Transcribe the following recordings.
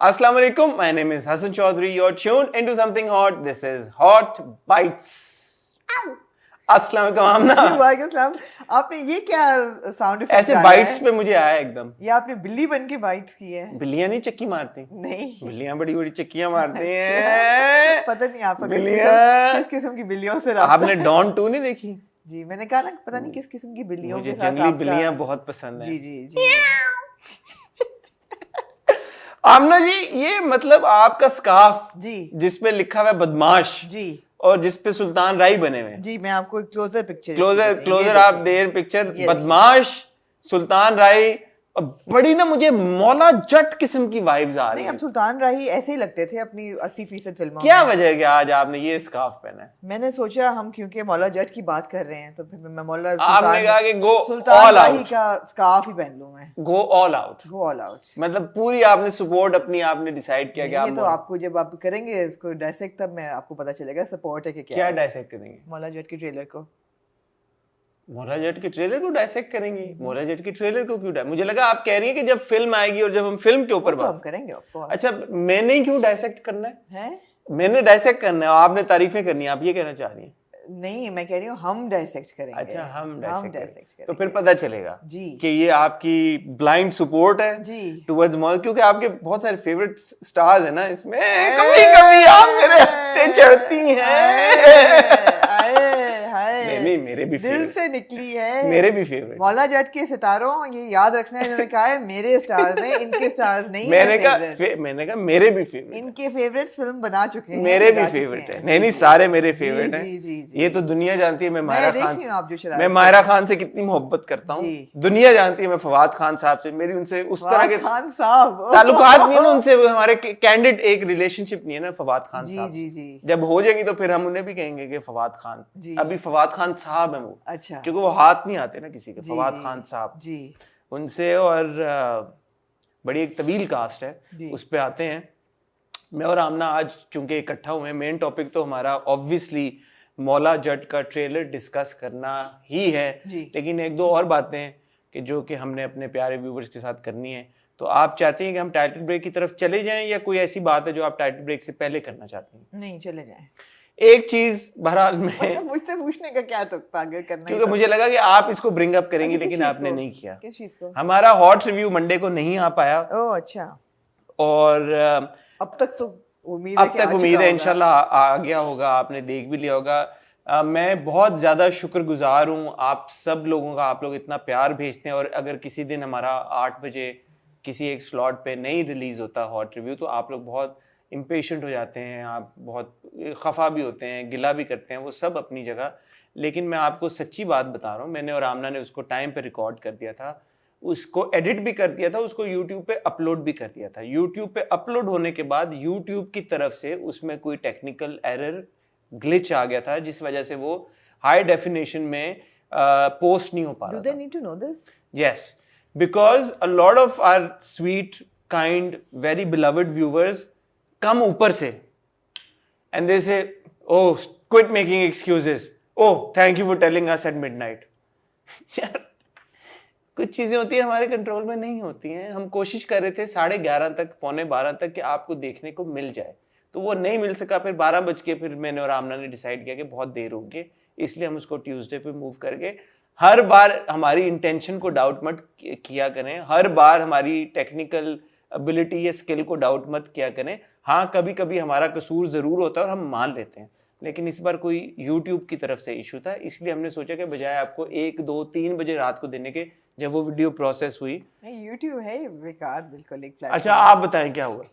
Assalamu alaikum. My name is Hassan Chaudhary. You're tuned into something hot. This is Hot Bites. अस्सलाम वालेकुम आमना। वालेकुम सलाम। आपने ये क्या साउंड इफेक्ट ऐसे बाइट्स पे मुझे आया एकदम। ये आपने बिल्ली बन के बाइट्स की है? बिल्लियां नहीं चक्की मारती? नहीं, बिल्लियां बड़ी बड़ी चक्कियां मारती हैं। पता नहीं आप बिल्लियां किस किस्म की बिल्लियों से राब्ता। आपने डॉन 2 नहीं देखी? जी मैंने कहा ना, पता नहीं किस किस्म की बिल्लियों मुझे के साथ जंगली आपका बिल्लियां बहुत पसंद है। जी जी जी। आमना जी, ये मतलब आपका स्कार्फ जी जिसपे लिखा हुआ है बदमाश जी और जिसपे सुल्तान राय बने हुए हैं। जी, मैं आपको एक क्लोजर पिक्चर क्लोजर आप देर पिक्चर बदमाश सुल्तान राय। बड़ी ना मुझे मौला जट किस्म की वाइब्स आ रही नहीं, हैं। अब सुल्तान राही ऐसे ही लगते थे अपनी 80% फिल्मों क्या में। वजह है कि आज आपने ये स्कार्फ पहना है? मैंने सोचा हम क्योंकि मौला जट की बात कर रहे हैं तो फिर मैं मौला आपने कहा कि गो सुल्तान ऑल राही आउट, का स्कार्फ ही पहन लूं मैं। Go all out, go all out. मतलब पूरी आपने सपोर्ट अपनी आपने डिसाइड किया कि ये आप तो आपको जब आप करेंगे इसको डायसेक्ट तब मैं आपको पता चलेगा सपोर्ट है कि क्या क्या है। डायसेक्ट करेंगे? मौला जट के ट्रेलर को। मोला जट के ट्रेलर को डायसेक्ट करेंगी? मोला जट के ट्रेलर को क्यों मुझे लगा आप कह रही हैं कि जब फिल्म आएगी और जब हम फिल्म के ऊपर तो बात हम करेंगे ऑफ कोर्स। अच्छा, मैंने क्यों डायसेक्ट करना है? हैं? मैंने डायसेक्ट करना है और आपने तारीफें करनी है, आप ये कहना चाह रही हैं? नहीं, मैं कह रही हूँ हम डायसेक्ट करेंगे। अच्छा, हम डायसेक्ट करेंगे तो फिर पता चलेगा जी कि ये आपकी ब्लाइंड सपोर्ट है जी टुवर्ड्स मॉल, क्योंकि आपके बहुत सारे फेवरेट स्टार्स है ना इसमें। कभी कभी आप मेरे हत्ते चढ़ती हैं। नहीं, मेरे भी दिल से निकली है। मेरे भी फेवरेट मौला जट के सितारों, ये याद रखना है, इन्होंने कहा है मेरे स्टार्स हैं, इनके स्टार्स नहीं है। मैंने कहा मेरे भी फेवरेट, इनके फेवरेट्स फिल्म बना चुके हैं, मेरे भी फेवरेट है। नहीं, सारे मेरे फेवरेट हैं। जी जी जी। ये तो दुनिया जानती है मैं माहिरा खान से कितनी मोहब्बत करता हूँ। दुनिया जानती है मैं फवाद खान साहब से, मेरी उनसे उस तरह के खान साहब ताल्लुकात नहीं है ना उनसे, हमारे कैंडिड एक रिलेशनशिप नहीं है ना फवाद खान साहब। जी जी। जब हो जाएगी तो फिर हम उन्हें भी कहेंगे कि फवाद खान। अभी फवाद खान साहब है वो। अच्छा। क्योंकि वो हाथ नहीं आते ना किसी के। फवाद खान साहब जी उनसे, और बड़ी एक तवील कास्ट है, उस पे आते हैं। मैं और आमना आज चूंकि इकट्ठा हुए हैं, मेन टॉपिक तो हमारा ऑब्वियसली मौला जट का ट्रेलर डिस्कस करना ही है, लेकिन एक दो और बातें हैं कि जो कि हमने अपने प्यारे व्यूवर्स के साथ करनी है। तो आप चाहते हैं कि हम टाइटल ब्रेक की तरफ चले जाएं या कोई ऐसी बात है जो आप टाइटल ब्रेक से पहले करना चाहते हैं? नहीं, चले जाएं। एक चीज बहरहाल में मतलब मुझसे पूछने का क्या तुक्का अगर करना, क्योंकि मुझे लगा कि आप इसको ब्रिंग अप करेंगे, लेकिन आपने नहीं किया। किस चीज को? हमारा हॉट रिव्यू मंडे को नहीं आ पाया। ओह अच्छा। और अब तक उम्मीद है इंशाल्लाह आ गया होगा, आपने देख भी लिया होगा। मैं बहुत ज़्यादा शुक्रगुजार हूँ आप सब लोगों का, आप लोग इतना प्यार भेजते हैं। और अगर किसी दिन हमारा 8 बजे किसी एक स्लॉट पे नहीं रिलीज़ होता हॉट रिव्यू, तो आप लोग बहुत इम्पेशेंट हो जाते हैं, आप बहुत खफा भी होते हैं, गिला भी करते हैं, वो सब अपनी जगह। लेकिन मैं आपको सच्ची बात बता रहा हूँ, मैंने और आमना ने उसको टाइम पे रिकॉर्ड कर दिया था, उसको एडिट भी कर दिया था, उसको YouTube पे अपलोड भी कर दिया था। YouTube पे अपलोड होने के बाद YouTube की तरफ से उसमें कोई टेक्निकल एरर ग्लिच आ गया था, जिस वजह से वो हाई डेफिनेशन में पोस्ट नहीं हो पा रहा था। Do they need to know this? Yes, because a lot of our sweet, kind, very beloved viewers come ऊपर से and they say, oh, quit making excuses. Oh, thank you for telling us at midnight. यार कुछ चीजें होती है हमारे control में नहीं होती हैं। हम कोशिश कर रहे थे 11:30 तक, 11:45 तक कि आपको देखने को मिल जाए, तो वो नहीं मिल सका। फिर 12 बज के फिर मैंने और आमना ने डिसाइड किया कि बहुत देर होगी, इसलिए हम उसको ट्यूसडे पे मूव करके। हर बार हमारी इंटेंशन को डाउट मत किया करें, हर बार हमारी टेक्निकल एबिलिटी या स्किल को डाउट मत किया करें। हाँ, कभी कभी हमारा कसूर ज़रूर होता है और हम मान लेते हैं, लेकिन इस बार कोई YouTube की तरफ से इशू था, इसलिए हमने सोचा कि बजाय आपको 1, 2, 3 बजे रात को देने के, जब वो वीडियो प्रोसेस हुई। YouTube है बेकार बिल्कुल एक प्लेटफॉर्म। अच्छा, आप बताएं क्या हुआ?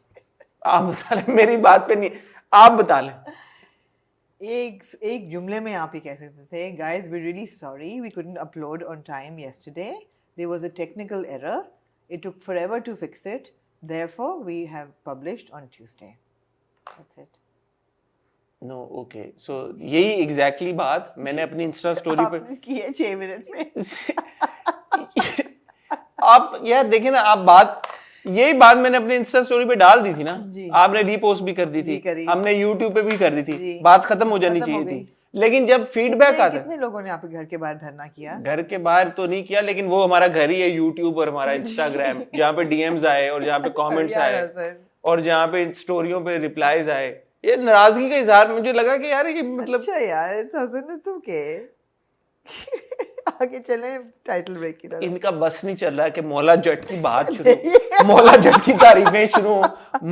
आप बता लें, मेरी बात पे नहीं, आप बता लें। एक जुमले में आप ही कह सकते थे, guys we're really sorry we couldn't upload on time yesterday, there was a technical error, it took forever to fix it, therefore we have published on Tuesday, that's it. No okay, so यही exactly बात मैंने अपनी Insta story पर की है 6 minute में। आप यार देखें ना, आप बात, यही बात मैंने अपने इंस्टा स्टोरी पे डाल दी थी ना, आपने रीपोस्ट भी कर दी थी, हमने यूट्यूब पे भी कर दी थी, बात खत्म हो जानी चाहिए थी। लेकिन जब फीडबैक आता है, कितने लोगों ने आपके घर के बाहर धरना किया? घर के बाहर तो नहीं किया, लेकिन वो हमारा घर ही है यूट्यूब और हमारा इंस्टाग्राम, जहाँ पे डीएम्स आए और जहाँ पे कमेंट्स आए, और जहाँ पे स्टोरियों पे रिप्लाईज आए, ये नाराजगी का इजहार, मुझे लगा कि यार ये मतलब अच्छा यार, इट्स ओके। आगे चले टाइटल ब्रेक की तरफ। इनका बस नहीं चल रहा है कि मौला जट की बात शुरू, मौला जट की तारीफें शुरू हो,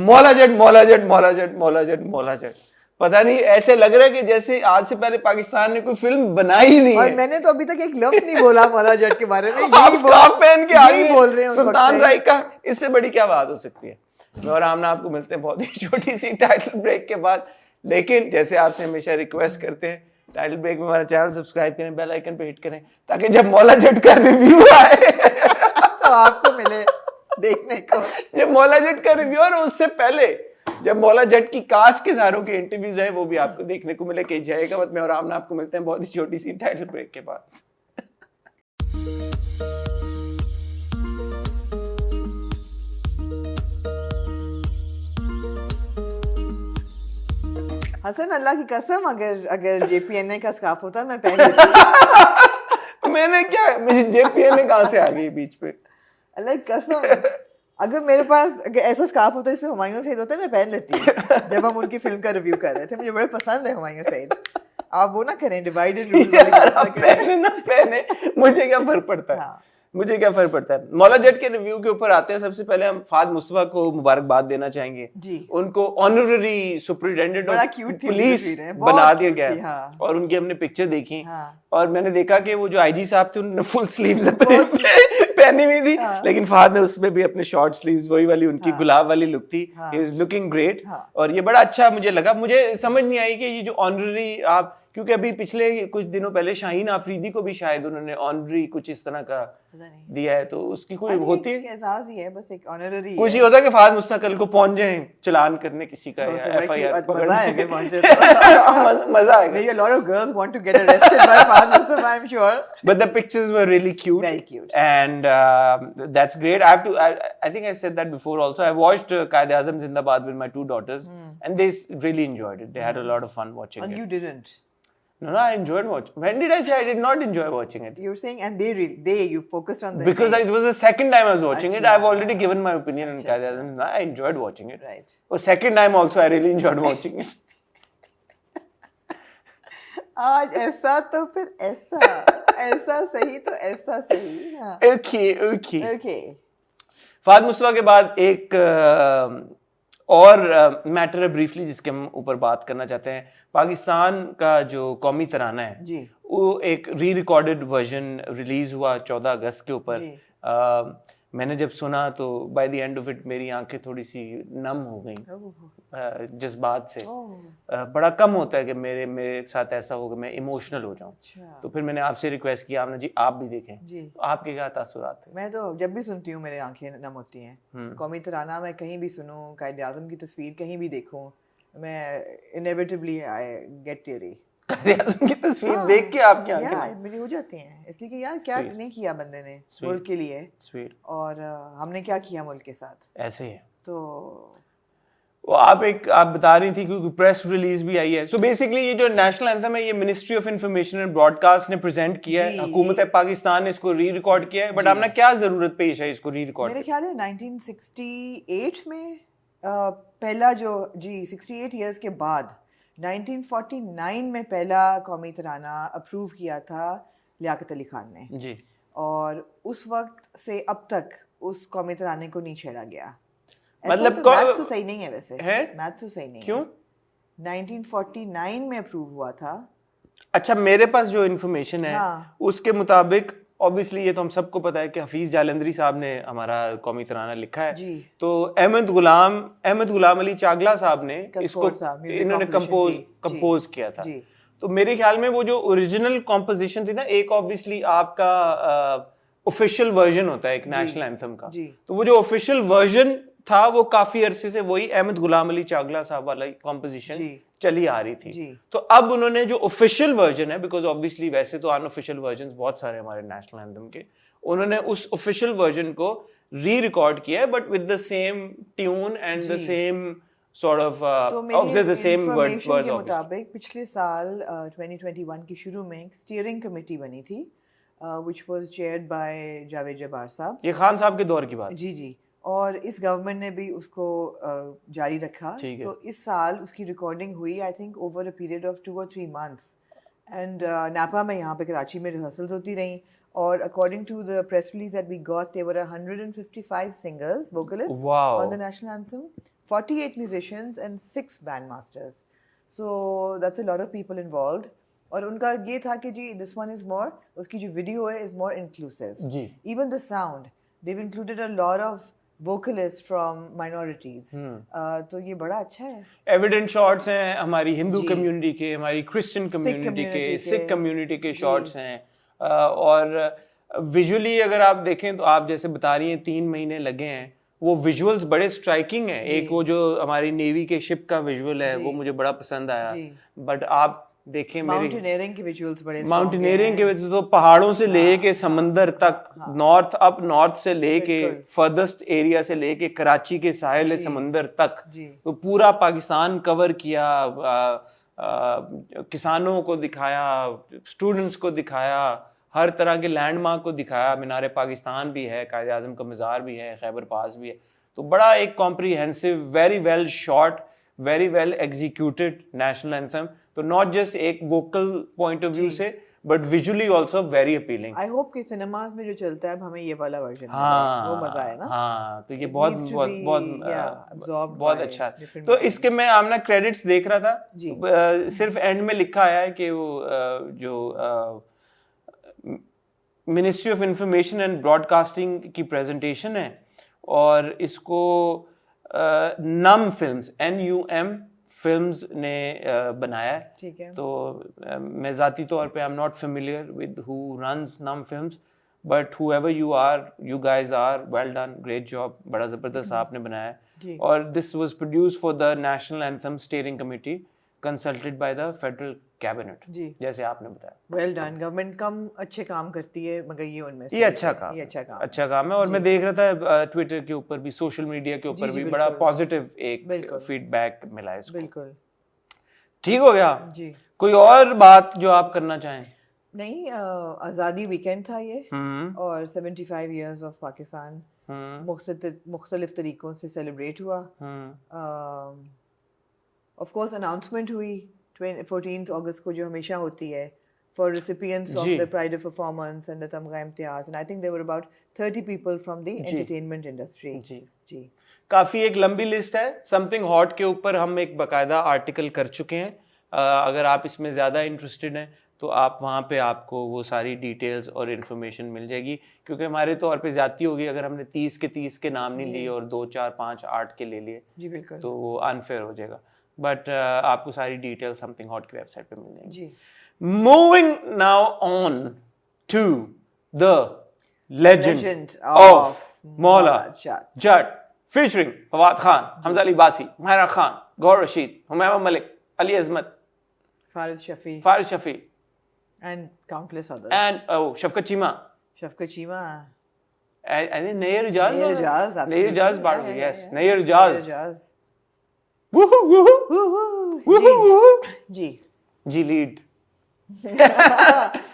मौला जट मौला जट मौला जट मौला जट मौला जट। पता नहीं, ऐसे लग रहा है कि जैसे आज से पहले पाकिस्तान ने कोई फिल्म बनाई ही नहीं और है। मैंने तो अभी तक एक लफ्ज नहीं बोला मौला जट के बारे में। आप स्कार्फ पहन के आ यही गए बोल रहे हैं उस वक्त सुल्तान से। राय का, इससे बड़ी क्या बात हो सकती है। मैं और आमना आपको मिलते हैं बहुत ही छोटी सी टाइटल ब्रेक के बाद, लेकिन जैसे आपसे हमेशा रिक्वेस्ट करते हैं, टाइटल ब्रेक में हमारा चैनल सब्सक्राइब करें, बेल आइकन पे हिट करें, ताकि जब मौला जट का रिव्यू आए तो आपको मिले देखने को। जब मौला जट का रिव्यू और उससे पहले जब मौला जट की कास्ट के सारों के इंटरव्यूज है वो भी आपको देखने को मिले। कहीं जाएगा मत। मैं और आमना आपको मिलते हैं बहुत ही छोटी सी टाइटल ब्रेक के बाद। हसन, अल्लाह की कसम, अगर JPNA का स्कार्फ होता मैं पहन लेती। मैंने क्या, JPNA कहां से आ गई बीच पे? अल्लाह की कसम, अगर मेरे पास अगर ऐसा स्कार्फ होता इसमें हुमायूं सईद होता मैं पहन लेती। जब हम उनकी फिल्म का रिव्यू कर रहे थे, मुझे बड़ा पसंद है हुमायूं सईद। आप वो ना करें डिवाइडेड रूल वाली बात ना करें। पहने ना पहने, मुझे क्या फर्क पड़ता है। हाँ। मुझे क्या फर्क पड़ता है। मौला जट के रिव्यू के ऊपर आते हैं। सबसे पहले हम फाद मुस्तफा को मुबारकबाद देना चाहेंगे जी। उनको ऑनररी सुपरिटेंडेंट बड़ा ऑफ क्यूट थी पुलिस तस्वीर है, बहुत बना दिया cute गया थी, है। हाँ। और उनकी हमने पिक्चर देखी। हाँ। और मैंने देखा कि वो जो आईजी साहब थे उन्होंने फुल स्लीव्स पहनी हुई थी। हाँ। लेकिन फाद ने उसमें भी अपने शॉर्ट स्लीव्स, वही वाली उनकी हाँ। गुलाब वाली लुक थी। हाँ। He is looking great. हाँ। और ये बड़ा अच्छा मुझे लगा। मुझे समझ नहीं आई कि ये जो ऑनररी आप, क्योंकि अभी पिछले कुछ दिनों पहले शाहीन आफरीदी को भी शायद उन्होंने ऑनररी कुछ इस तरह का पता नहीं। दिया है, तो उसकी कोई होती है? एहसास ही है, बस एक ऑनररी कुछ ही है। होता है कि फाद मुस्तकल को पहुंच जाए चलान करने किसी का, या FIR मजा आएगा पहुंचे तो। मजा आएगा। Maybe a lot of girls want to get arrested by Fahad Mustafa, I'm sure. But the pictures were really cute. Very cute. And that's great. I think I said that before also. I watched Quaid-e-Azam Zindabad with my two daughters, and they really enjoyed it. They had a lot of fun watching And it. you didn't. No, I enjoyed watching. When did I say I did not enjoy watching it? You're saying, and you focused on the. Because it was the second time I was watching it. Achha. I've already given my opinion on Achha, Quaid-e-Azam. I enjoyed watching it. Right. Oh, second time also I really enjoyed watching it. आज ऐसा तो फिर ऐसा, ऐसा सही तो ऐसा सही। हाँ. Okay. Okay. फाद मुस्तफा के बाद एक और मैटर है ब्रीफली जिसके हम ऊपर बात करना चाहते हैं। पाकिस्तान का जो कौमी तराना है जी। वो एक री रिकॉर्डेड वर्जन रिलीज हुआ 14 अगस्त के ऊपर। जी। मैंने जब सुना तो by the end of it मेरी आंखें थोड़ी सी नम हो गई जज्बात से। बड़ा कम होता है कि मेरे साथ ऐसा होगा मैं इमोशनल हो जाऊं। अच्छा। तो फिर मैंने आपसे रिक्वेस्ट किया, आपने जी आप भी देखें। जी। तो आपके क्या तासुरात थे? मैं तो जब भी सुनती हूँ मेरी आंखें नम होती हैं। कौमी तराना मैं कहीं भी सुनूं, कायद-ए-आज़म की तस्वीर कहीं भी देखूं, मैं inevitably I get teary. Quaid-e-Azam की तस्वीर देख के आपकी आंखें यार मेरी हो जाती हैं, इसलिए कि यार क्या नहीं किया बंदे ने मुल्क के लिए, और हमने क्या किया मुल्क के साथ। ऐसे ही है। तो वो आप बता रही थी क्योंकि प्रेस रिलीज भी आई है। सो बेसिकली ये जो नेशनल एंथम है ये ministry of information and broadcast ने प्रेजेंट किया है। हुकूमत पाकिस्तान ने इसको री रिकॉर्ड किया है, बट आपने क्या जरूरत पेश है इसको री रिकॉर्ड? मेरे ख्याल है 1968 में पहला जो 68 इयर्स के बाद 1949 में पहला कौमी तराना अप्रूव किया था लियाकत अली खान ने जी। और उस वक्त से अब तक उस कौमी तराने को नहीं छेड़ा गया। मतलब मैथ्स तो सही नहीं है वैसे है? मैथ्स तो सही नहीं क्यों? 1949 में अप्रूव हुआ था। अच्छा, मेरे पास जो इन्फॉर्मेशन है उसके मुताबिक, ऑब्वियसली ये तो हम सबको पता है कि हफीज जालंधरी साहब ने हमारा कौमी तराना लिखा है जी। तो अहमद गुलाम अली चागला साहब ने इसको इन्होंने कंपोज किया था जी। तो मेरे ख्याल में वो जो ओरिजिनल कॉम्पोजिशन थी ना, एक ऑब्वियसली आपका ऑफिशियल वर्जन होता है एक नेशनल एंथम का, तो वो जो ऑफिशियल वर्जन था वो काफी अरसे से वही अहमद गुलाम अली चागला साहब वाला कॉम्पोजिशन चली आ रही थी। तो अब उन्होंने जो ऑफिशियल वर्जन है, बिकॉज ऑब्वियसली वैसे तो अनऑफिशियल वर्जन्स बहुत सारे हमारे नेशनल एंथम के, उन्होंने उस ऑफिशियल वर्जन को री रिकॉर्ड किया है but with the same tune and the same sort of the same words के मुताबिक पिछले साल 2021 के शुरू में एक स्टीयरिंग कमेटी बनी थी which was chaired by Javed Jabbar साहब। ये खान साहब के दौर की बात? जी। और इस गवर्नमेंट ने भी उसको जारी रखा। ठीक है। तो इस साल उसकी रिकॉर्डिंग हुई I think over a period of 2 or 3 months and नापा में यहाँ पे कराची में रिहर्सल्स होती रहीं और according to the press release that we got there were 155 singers vocalists Wow. On the national anthem, 48 musicians and 6 band masters. So that's a lot of people involved और उनका ये था कि जी दिस वन इज मोर, उसकी जो video है is more inclusive. जी। Even the sound, they've included a lot of vocalists from minorities. तो ये बड़ा अच्छा है। एविडेंट शॉट्स हैं हमारी हिंदू जी। कम्युनिटी के, हमारी क्रिश्चियन कम्युनिटी के, community सिख के। कम्युनिटी के जी। शॉट्स हैं। और विजुअली अगर आप देखें तो आप जैसे बता रही हैं 3 महीने लगे हैं, वो विजुअल्स बड़े स्ट्राइकिंग हैं। एक वो जो हमारी नेवी के शिप का विजुअल है जी। वो मुझे बड़ा पसंद आया। जी। बट आप देखें मेरी माउंटेनियरिंग के विजुअल्स बड़े strong माउंटेनियरिंग के हैं। वजह से तो पहाड़ों से लेके समंदर तक, नॉर्थ अप नॉर्थ से लेके बिल्कुल। फर्दस्ट एरिया से लेके कराची के साहिल जी। समंदर तक, जी। तो पूरा पाकिस्तान कवर किया। किसानों को दिखाया, स्टूडेंट्स को दिखाया, हर तरह के लैंडमार्क को दिखाया। मीनार पाकिस्तान भी है, कायद आजम का मज़ार भी है, खैबर पास भी है। तो बड़ा एक comprehensive, very well shot, very well executed national anthem. तो नॉट जस्ट एक वोकल पॉइंट ऑफ व्यू जी। से but visually also very appealing. I hope कि सिनेमाज में जो चलता है अब हमें ये वाला वर्जन हाँ, वो मजा है ना। हाँ, तो ये It बहुत needs to बहुत be, बहुत absorbed बहुत by अच्छा है। different तो mediums. इसके मैं आमना क्रेडिट्स देख रहा था, जी। सिर्फ एंड में लिखा आया है कि वो जो ministry of information and broadcasting की प्रेजेंटेशन है और इसको नम फिल्म्स NUM फिल्म्स ने बनाया है। ठीक है। तो मैं ज़ाती तौर पे I am not familiar with who runs num films, but however you are, you guys are well done, great job, बड़ा ज़बरदस्त आपने बनाया जी। है। और this was produced for the national anthem steering committee consulted by the federal cabinet, जी। जैसे आपने बताया। Well done. गवर्नमेंट कम अच्छे काम करती है मगर ये उनमें से ये अच्छा काम, ये अच्छा काम अच्छा काम है। और मैं देख रहा था ट्विटर के ऊपर भी, सोशल मीडिया के ऊपर जी, भी बड़ा बिल्कुल। पॉजिटिव एक बिल्कुल। फीडबैक मिला है इसको। बिल्कुल। ठीक हो गया। जी। कोई और बात जो आप करना चाहें? नहीं, आज़ादी वीकेंड था ये और 75 इयर्स ऑफ पाकिस्तान मुख्तलिफ तरीकों से सेलिब्रेट हुआ। ऑफ कोर्स अनाउंसमेंट हुई 14 अगस्त को जो हमेशा होती है for recipients of the pride of performance and the Tamgha Imtiaz, and I think there were about 30 people from the entertainment industry. जी। जी। काफी एक लंबी लिस्ट है। समथिंग हॉट के ऊपर हम एक बकायदा आर्टिकल कर चुके हैं। अगर आप इसमें ज़्यादा इंटरेस्टेड हैं तो आप वहाँ पे आपको वो सारी डिटेल्स और इन्फॉर्मेशन मिल जाएगी, क्योंकि हमारे तौर पे ज़्यादती होगी अगर हमने 30 के नाम नहीं लिए और 2, 4, 5, 8 के ले लिए। जी बिल्कुल। तो वो अनफेयर हो जाएगा। बट आपको सारी डिटेल समथिंग हॉट की वेबसाइट पे मिल जाएगी। जी। Moving now on to the Legend legend of of Maula Maula Jat. Jatt featuring Fawad Khan, Hamza Ali Abbasi, Mahira Khan, Gohar Rasheed, Humaima Malick, Ali Azmat, Farid Shafi Farid Shafi and countless others. And Shafqat Cheema, Shafkat Chima. and Nair Ijaz. Nair Ijaz, Nair absolutely. Ijaz part of it, Yeah, yes. yeah. Nair Ijaz. Nair Ijaz. Woohoo, woohoo, Woohoo! woohoo, woohoo. Ji. Ji lead.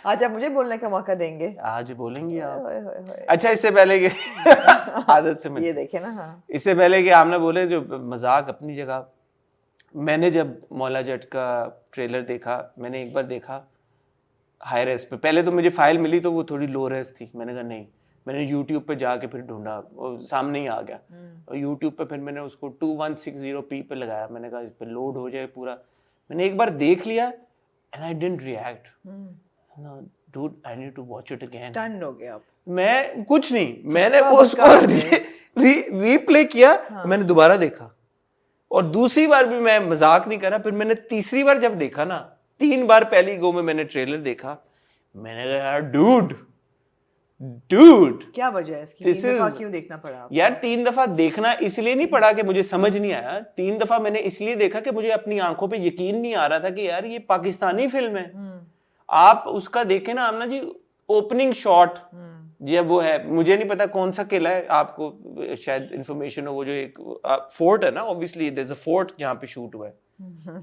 आज आप मुझे बोलने का मौका देंगे। आज बोलेंगी आप। होए, होए, होए। अच्छा, इससे पहले कि आदत से ये देखे ना। हाँ। इससे पहले कि आपने बोले, जो मजाक अपनी जगह, मैंने जब मौला जट का ट्रेलर देखा, मैंने एक बार देखा हाई रेस पे। पहले तो मुझे फाइल मिली तो वो थोड़ी लो रेस थी। मैंने कहा नहीं, मैंने यूट्यूब पे जाके फिर ढूंढा, वो सामने ही आ गया। और यूट्यूब पे फिर मैंने उसको 2160p पे लगाया। मैंने कहा इस पे लोड हो जाए पूरा। मैंने एक बार देख लिया and I didn't react. Dude, I need to watch it again. Stun हो गया आप। मैं कुछ नहीं, मैंने कब उसको उसका रीप्ले किया। मैंने दोबारा देखा और दूसरी बार भी, मैं मजाक नहीं कर रहा, फिर मैंने तीसरी बार जब देखा ना, 3 बार पहली गो में मैंने ट्रेलर देखा, मैंने कहा यार डूड क्या वजह है इसकी? This 3 दफा is- क्यों देखना पड़ा आपको? यार 3 दफा देखना इसलिए नहीं पड़ा कि मुझे समझ नहीं आया। 3 दफा मैंने इसलिए देखा कि मुझे अपनी आंखों पे यकीन नहीं आ रहा था कि यार ये पाकिस्तानी फिल्म है। आप उसका देखें ना आमना जी, ओपनिंग शॉट ये वो है, मुझे नहीं पता कौन सा किला है, आपको शायद इंफॉर्मेशन हो, वो जो एक फोर्ट है ना, obviously there is a fort जहाँ पे शूट हुआ है।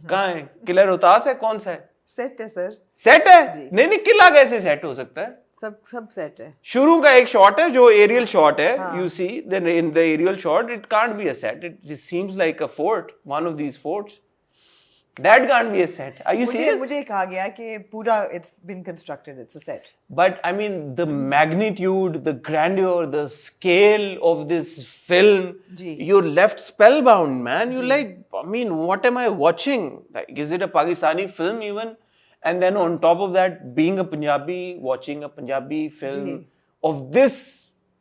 कहाँ है? किला रोहतास है? कौन सा है? सेट है सर। सेट है? नहीं नहीं, किला कैसे सेट हो सकता है? सब सेट है. शुरू का एक शॉट है जो एरियल शॉट है, you see then in the aerial shot it can't be a set, it just seems like a fort, one of these forts. That can't be a set. Are you serious? मुझे कहा गया कि पूरा it's been constructed, it's a set. But I mean, the magnitude, the grandeur, the scale of this film, ji. you're left spellbound, man. You're like, I mean, what am I watching? Like, is it a Pakistani film even? And then on top of that, being a Punjabi, watching a Punjabi film ji. of this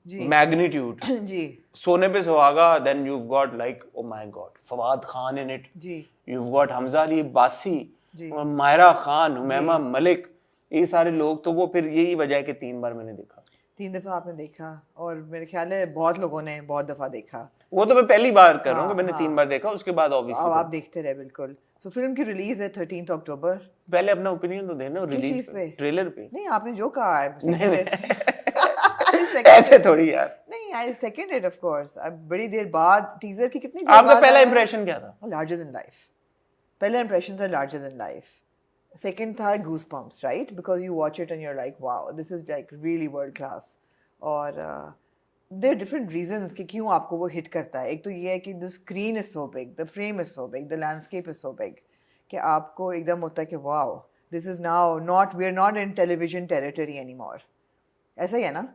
ji. magnitude. Ji. Sone Pe Suhaga, then you've got like, oh my God, Fawad Khan in it. Ji. You've got Hamza Ali Basi, जी. मायरा खान, हुमैमा मलिक, ये सारे लोग. तो वो फिर यही वजह है कि 3 बार मैंने देखा. 3 दफा आपने देखा और मेरे ख्याल है बहुत लोगों ने बहुत दफा देखा. वो तो मैं पहली बार कर रहा हूँ कि मैंने 3 बार देखा, उसके बाद अब ऑब्वियसली आप देखते रहे बिल्कुल. सो फिल्म की रिलीज है 13th अक्टूबर. पहले अपना ओपिनियन तो देना रिलीज चीज़ पे? ट्रेलर पे. नहीं आपने जो कहा है ऐसे थोड़ी यार. नहीं आई सेकंड इट ऑफ कोर्स. अब बड़ी देर बाद टीजर की कितनी देर आपका बाद पहला आया? इंप्रेशन क्या था? Larger than life. पहला इंप्रेशन था लार्जर देन लाइफ. सेकंड था goose bumps, right? Because you watch it and you're like wow this is like really world class. और देयर डिफरेंट रीजंस कि क्यों आपको वो हिट करता है. एक तो ये है कि the screen is so big, the frame is so big, the landscape is so big कि आपको एकदम होता है कि wow this is now not, we are not in television territory anymore. ऐसा ही है ना.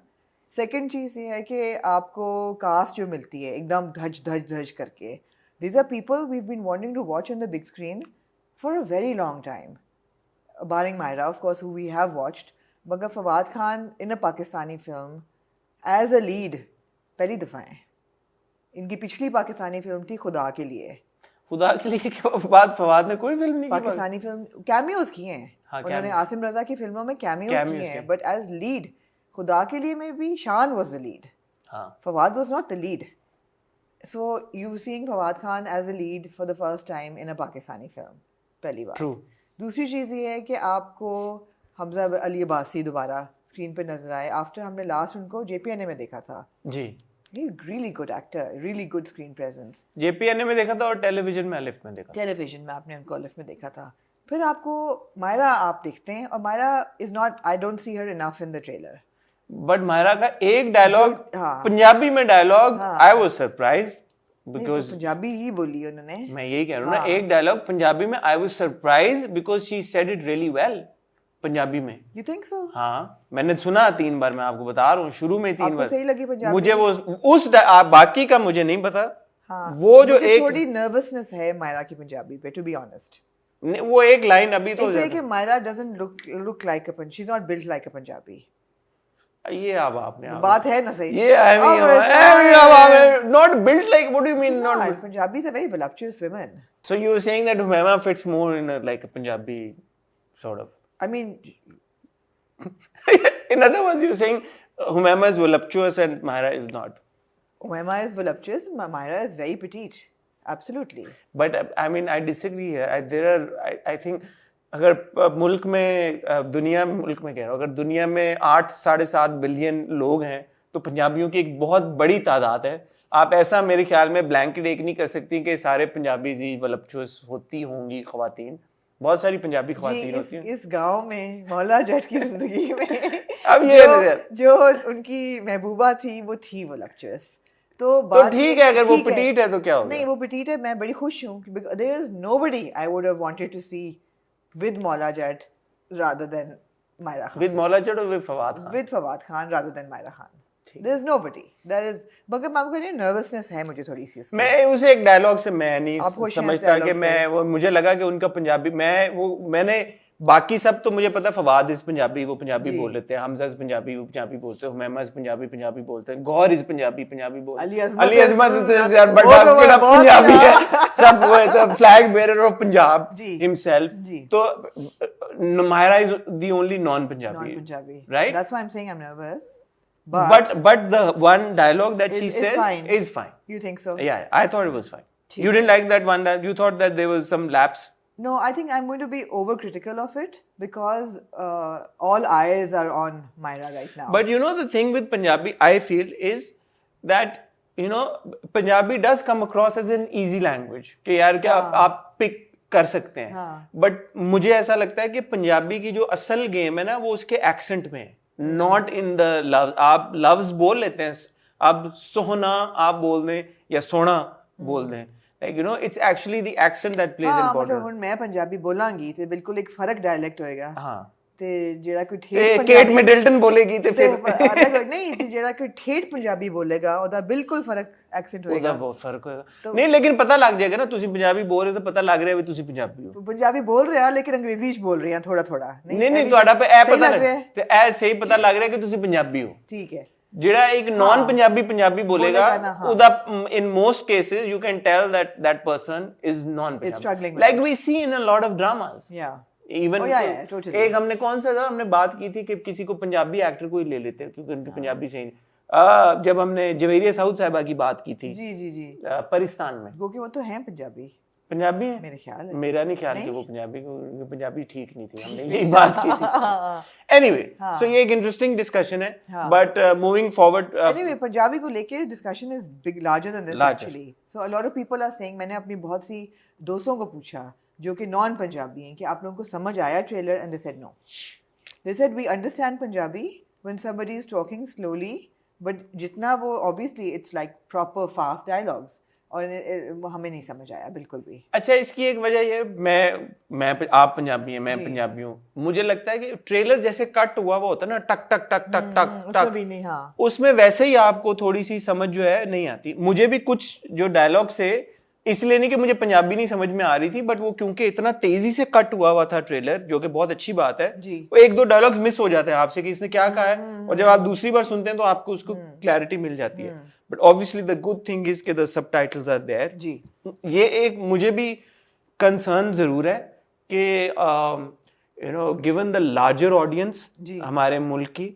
सेकंड चीज़ ये है कि आपको कास्ट जो मिलती है एकदम धज धज धज करके. These are people we've been wanting to watch on the big screen for a very long time. Barring Myra, of course, who we have watched. मगर Fawad Khan in a Pakistani film as a lead पहली दफ़ा है. इनकी पिछली Pakistani film थी खुदा के लिए. खुदा के लिए के बाद फवाद ने कोई फिल्म नहीं की. पाकिस्तानी फिल्म कैमियोज किए हैं. हाँ, उन्होंने आसिम रजा की फिल्मों में कैमियोज किए हैं. बट एज लीड खुदा के लिए में भी शान was the lead. Fawad was not the lead. So you seeing Fawad Khan as a lead for the first time in a Pakistani film, पहली बार. True. दूसरी चीज़ ये है कि आपको हमजा अली अब्बासी दोबारा स्क्रीन पे नजर आए आफ्टर हमने लास्ट उनको JPNA में देखा था. जी. He really good actor, really good screen presence. JPNA में देखा था और टेलीविजन में अलिफ में देखा था. टेलीविजन में आपने उनको अलिफ में देखा था. फिर आपको मायरा आप देखते हैं और Mahira is not, I don't see her enough in the trailer. But Mahira का एक डायलॉग हाँ. पंजाबी में dialogue I was surprised because Punjabi ही बोली उन्होंने. मैं यही कह रहा हूँ ना, एक डायलॉग पंजाबी में I was surprised because she said it really well Punjabi में. You think so? हाँ मैंने सुना 3 बार, मैं आपको बता रहा हूँ शुरू में 3 बार. सही लगी पंजाबी? मुझे वो उस बाकी का मुझे नहीं पता. हाँ. वो जो एक थोड़ी नर्वसनेस है मायरा की पंजाबी पे, टू बी ऑनेस्ट. वो एक लाइन अभी तो कि Mahira doesn't look like a she is not built like a Punjabi. ये अब आपने बात है ना सही. ये I mean not built like, what do you mean not? Punjabis are very voluptuous women. So you were saying that Humaima fits more in like a Punjabi sort of. I mean, in other words, you're saying Humaima is voluptuous and Myra is not. Umaima is voluptuous and Myra is very petite. Absolutely. But I mean, I disagree here. I think अगर मुल्क में मुल्क में कह रहा हूँ, अगर दुनिया में 8-7.5 बिलियन लोग हैं तो पंजाबियों की एक बहुत बड़ी तादाद है. आप ऐसा मेरे ख्याल में ब्लैंकेट एक नहीं कर सकती कि सारे पंजाबी ही वलपचुअस होती होंगी ख्वातीन. बहुत सारी पंजाबी ख्वातीन होती हैं. इस गांव में मौला जट की जिंदगी में अब ये जो उनकी महबूबा थी वो थी वलपचुअस. तो ठीक है, अगर वो पिटीट है तो क्या होगा? नहीं वो पिटीट है, मैं बड़ी खुश हूँ. There is nobody I would have wanted to see with Maula Jat rather than Myra Khan. With Maula Jat or with Fawad Khan? With Fawad Khan rather than Myra Khan. There is nobody. There is. मगर मैं आपको nervousness है मुझे थोड़ी सी. मैं उसे एक dialogue से मैं नहीं समझता कि मैं वो, मुझे लगा कि उनका पंजाबी मैंने बाकी सब तो मुझे पता. फवाद इज पंजाबी, वो पंजाबी बोल लेते हैं. हमजा इज पंजाबी, वो पंजाबी बोलते हैं. हुमैमा इज पंजाबी बोलते हैं. गौहर इज पंजाबी बोलते हैं. अली अज़मत यार बड़ा पंजाबी है. सब वो है तो flag bearer of Punjab himself. तो Mahira is the only non Punjabi, right? That's why I am saying I am nervous. But the one dialogue that she says is fine. You think so? Yeah, I thought it was fine. You didn't like that one. You thought that there was some lapse. No, I think I'm going to be overcritical of it because all eyes are on Myra right now. But you know the thing with Punjabi, I feel, is that you know Punjabi does come across as an easy language. कि यार क्या आप pick कर सकते हैं. But मुझे ऐसा लगता है कि पंजाबी की जो असल गेम है ना वो उसके accent में है. Not in the love. आप लव्स बोल लेते हैं, अब सोहना आप बोल दें या सोना बोल दें, like you no it's actually the accent that plays हाँ इंपॉर्टेंट. मतलब हुण मैं पंजाबी बोलांगी ते बिल्कुल एक फर्क डायलैक्ट होएगा हाँ, ते जेड़ा कोई ते ठेठ केट पंजाबी मिडल्टन बोलेगी ते ते फिर अलग नहीं ते जेड़ा कोई ठेठ पंजाबी बोलेगा ओदा बिल्कुल फर्क एक्सेंट ਉਹਦਾ होएगा. ਬਹੁਤ ਫਰਕ ਹੋਏਗਾ. तो- ਨਹੀਂ ਲੇਕਿਨ ਪਤਾ ਲੱਗ ਜਾਏਗਾ ਨਾ, ਤੁਸੀਂ ਪੰਜਾਬੀ ਬੋਲ ਰਹੇ ਹੋ ਤਾਂ ਪਤਾ ਲੱਗ ਰਿਹਾ ਵੀ ਤੁਸੀਂ ਪੰਜਾਬੀ ਹੋ. तो पंजाबी बोल रहे हैं लेकिन अंग्रेजी च बोल रहे हैं थोड़ा थोड़ा. ਨਹੀਂ ਨਹੀਂ ਤੁਹਾਡਾ ਇਹ सही ਪਤਾ लग ਲੱਗ रहा है. ਤੇ ਇਹ ਸਹੀ ਪਤਾ ਲੱਗ ਰਿਹਾ ਕਿ ਤੁਸੀਂ ਪੰਜਾਬੀ ਹੋ. ठीक है. ਜਿਹੜਾ ਇੱਕ ਨਾਨ ਪੰਜਾਬੀ ਪੰਜਾਬੀ ਬੋਲੇਗਾ ਬੋਲੇਗਾ ਨਾ, ਹਾਂ. ਉਹਦਾ in most cases you can tell that that person is non Is struggling Punjabi, with like it. we see in a lot of dramas. Yeah. Even Oh, yeah, totally. एक हमने कौन सा था, हमने बात की थी कि किसी को पंजाबी एक्टर को ही ले लेते हैं क्योंकि उनकी पंजाबी सही नहीं. जब हमने जवेरिया साउथ साहिबा की बात की थी जी जी जी. पाकिस्तान में, क्योंकि वो तो हैं पंजाबी पंजाबी है मेरे ख्याल है. मेरा नहीं ख्याल नहीं? कि वो पंजाबी ठीक नहीं थी, हमने यही बात की थी. एनीवे, सो ये एक इंटरेस्टिंग डिस्कशन है, but moving forward. Anyway, Punjabi को लेके discussion is big larger than this Larger. Actually. So a lot of people are saying, मैंने अपनी बहुत सी दोस्तों को पूछा जो कि नॉन पंजाबी हैं कि आप लोगों को समझ आया trailer, and they said no. They said we understand Punjabi when somebody is talking slowly, but जितना वो obviously it's like proper fast dialogues, और वो हमें नहीं समझ आया बिल्कुल भी. अच्छा, इसकी एक वजह ये, आप पंजाबी हैं, मैं पंजाबी हूँ, मुझे लगता है कि ट्रेलर जैसे कट हुआ वो होता है ना, टक टक टक टक टक उसमें टक, भी नहीं. हाँ उसमें वैसे ही आपको थोड़ी सी समझ जो है नहीं आती. मुझे भी कुछ जो डायलॉग थे, इसलिए नहीं कि मुझे पंजाबी नहीं समझ में आ रही थी, बट वो क्योंकि इतना तेजी से कट हुआ था ट्रेलर, जो कि बहुत अच्छी बात है, जी. वो एक दो डायलॉग्स मिस हो जाते हैं आपसे कि इसने क्या कहा है, और जब आप दूसरी बार सुनते हैं तो आपको उसको क्लैरिटी मिल जाती है. But obviously the good thing is कि द सबटाइटल्स आर देयर. जी. ये एक मुझे भी कंसर्न जरूर है कि you know given the larger audience जी. हमारे मुल्क की,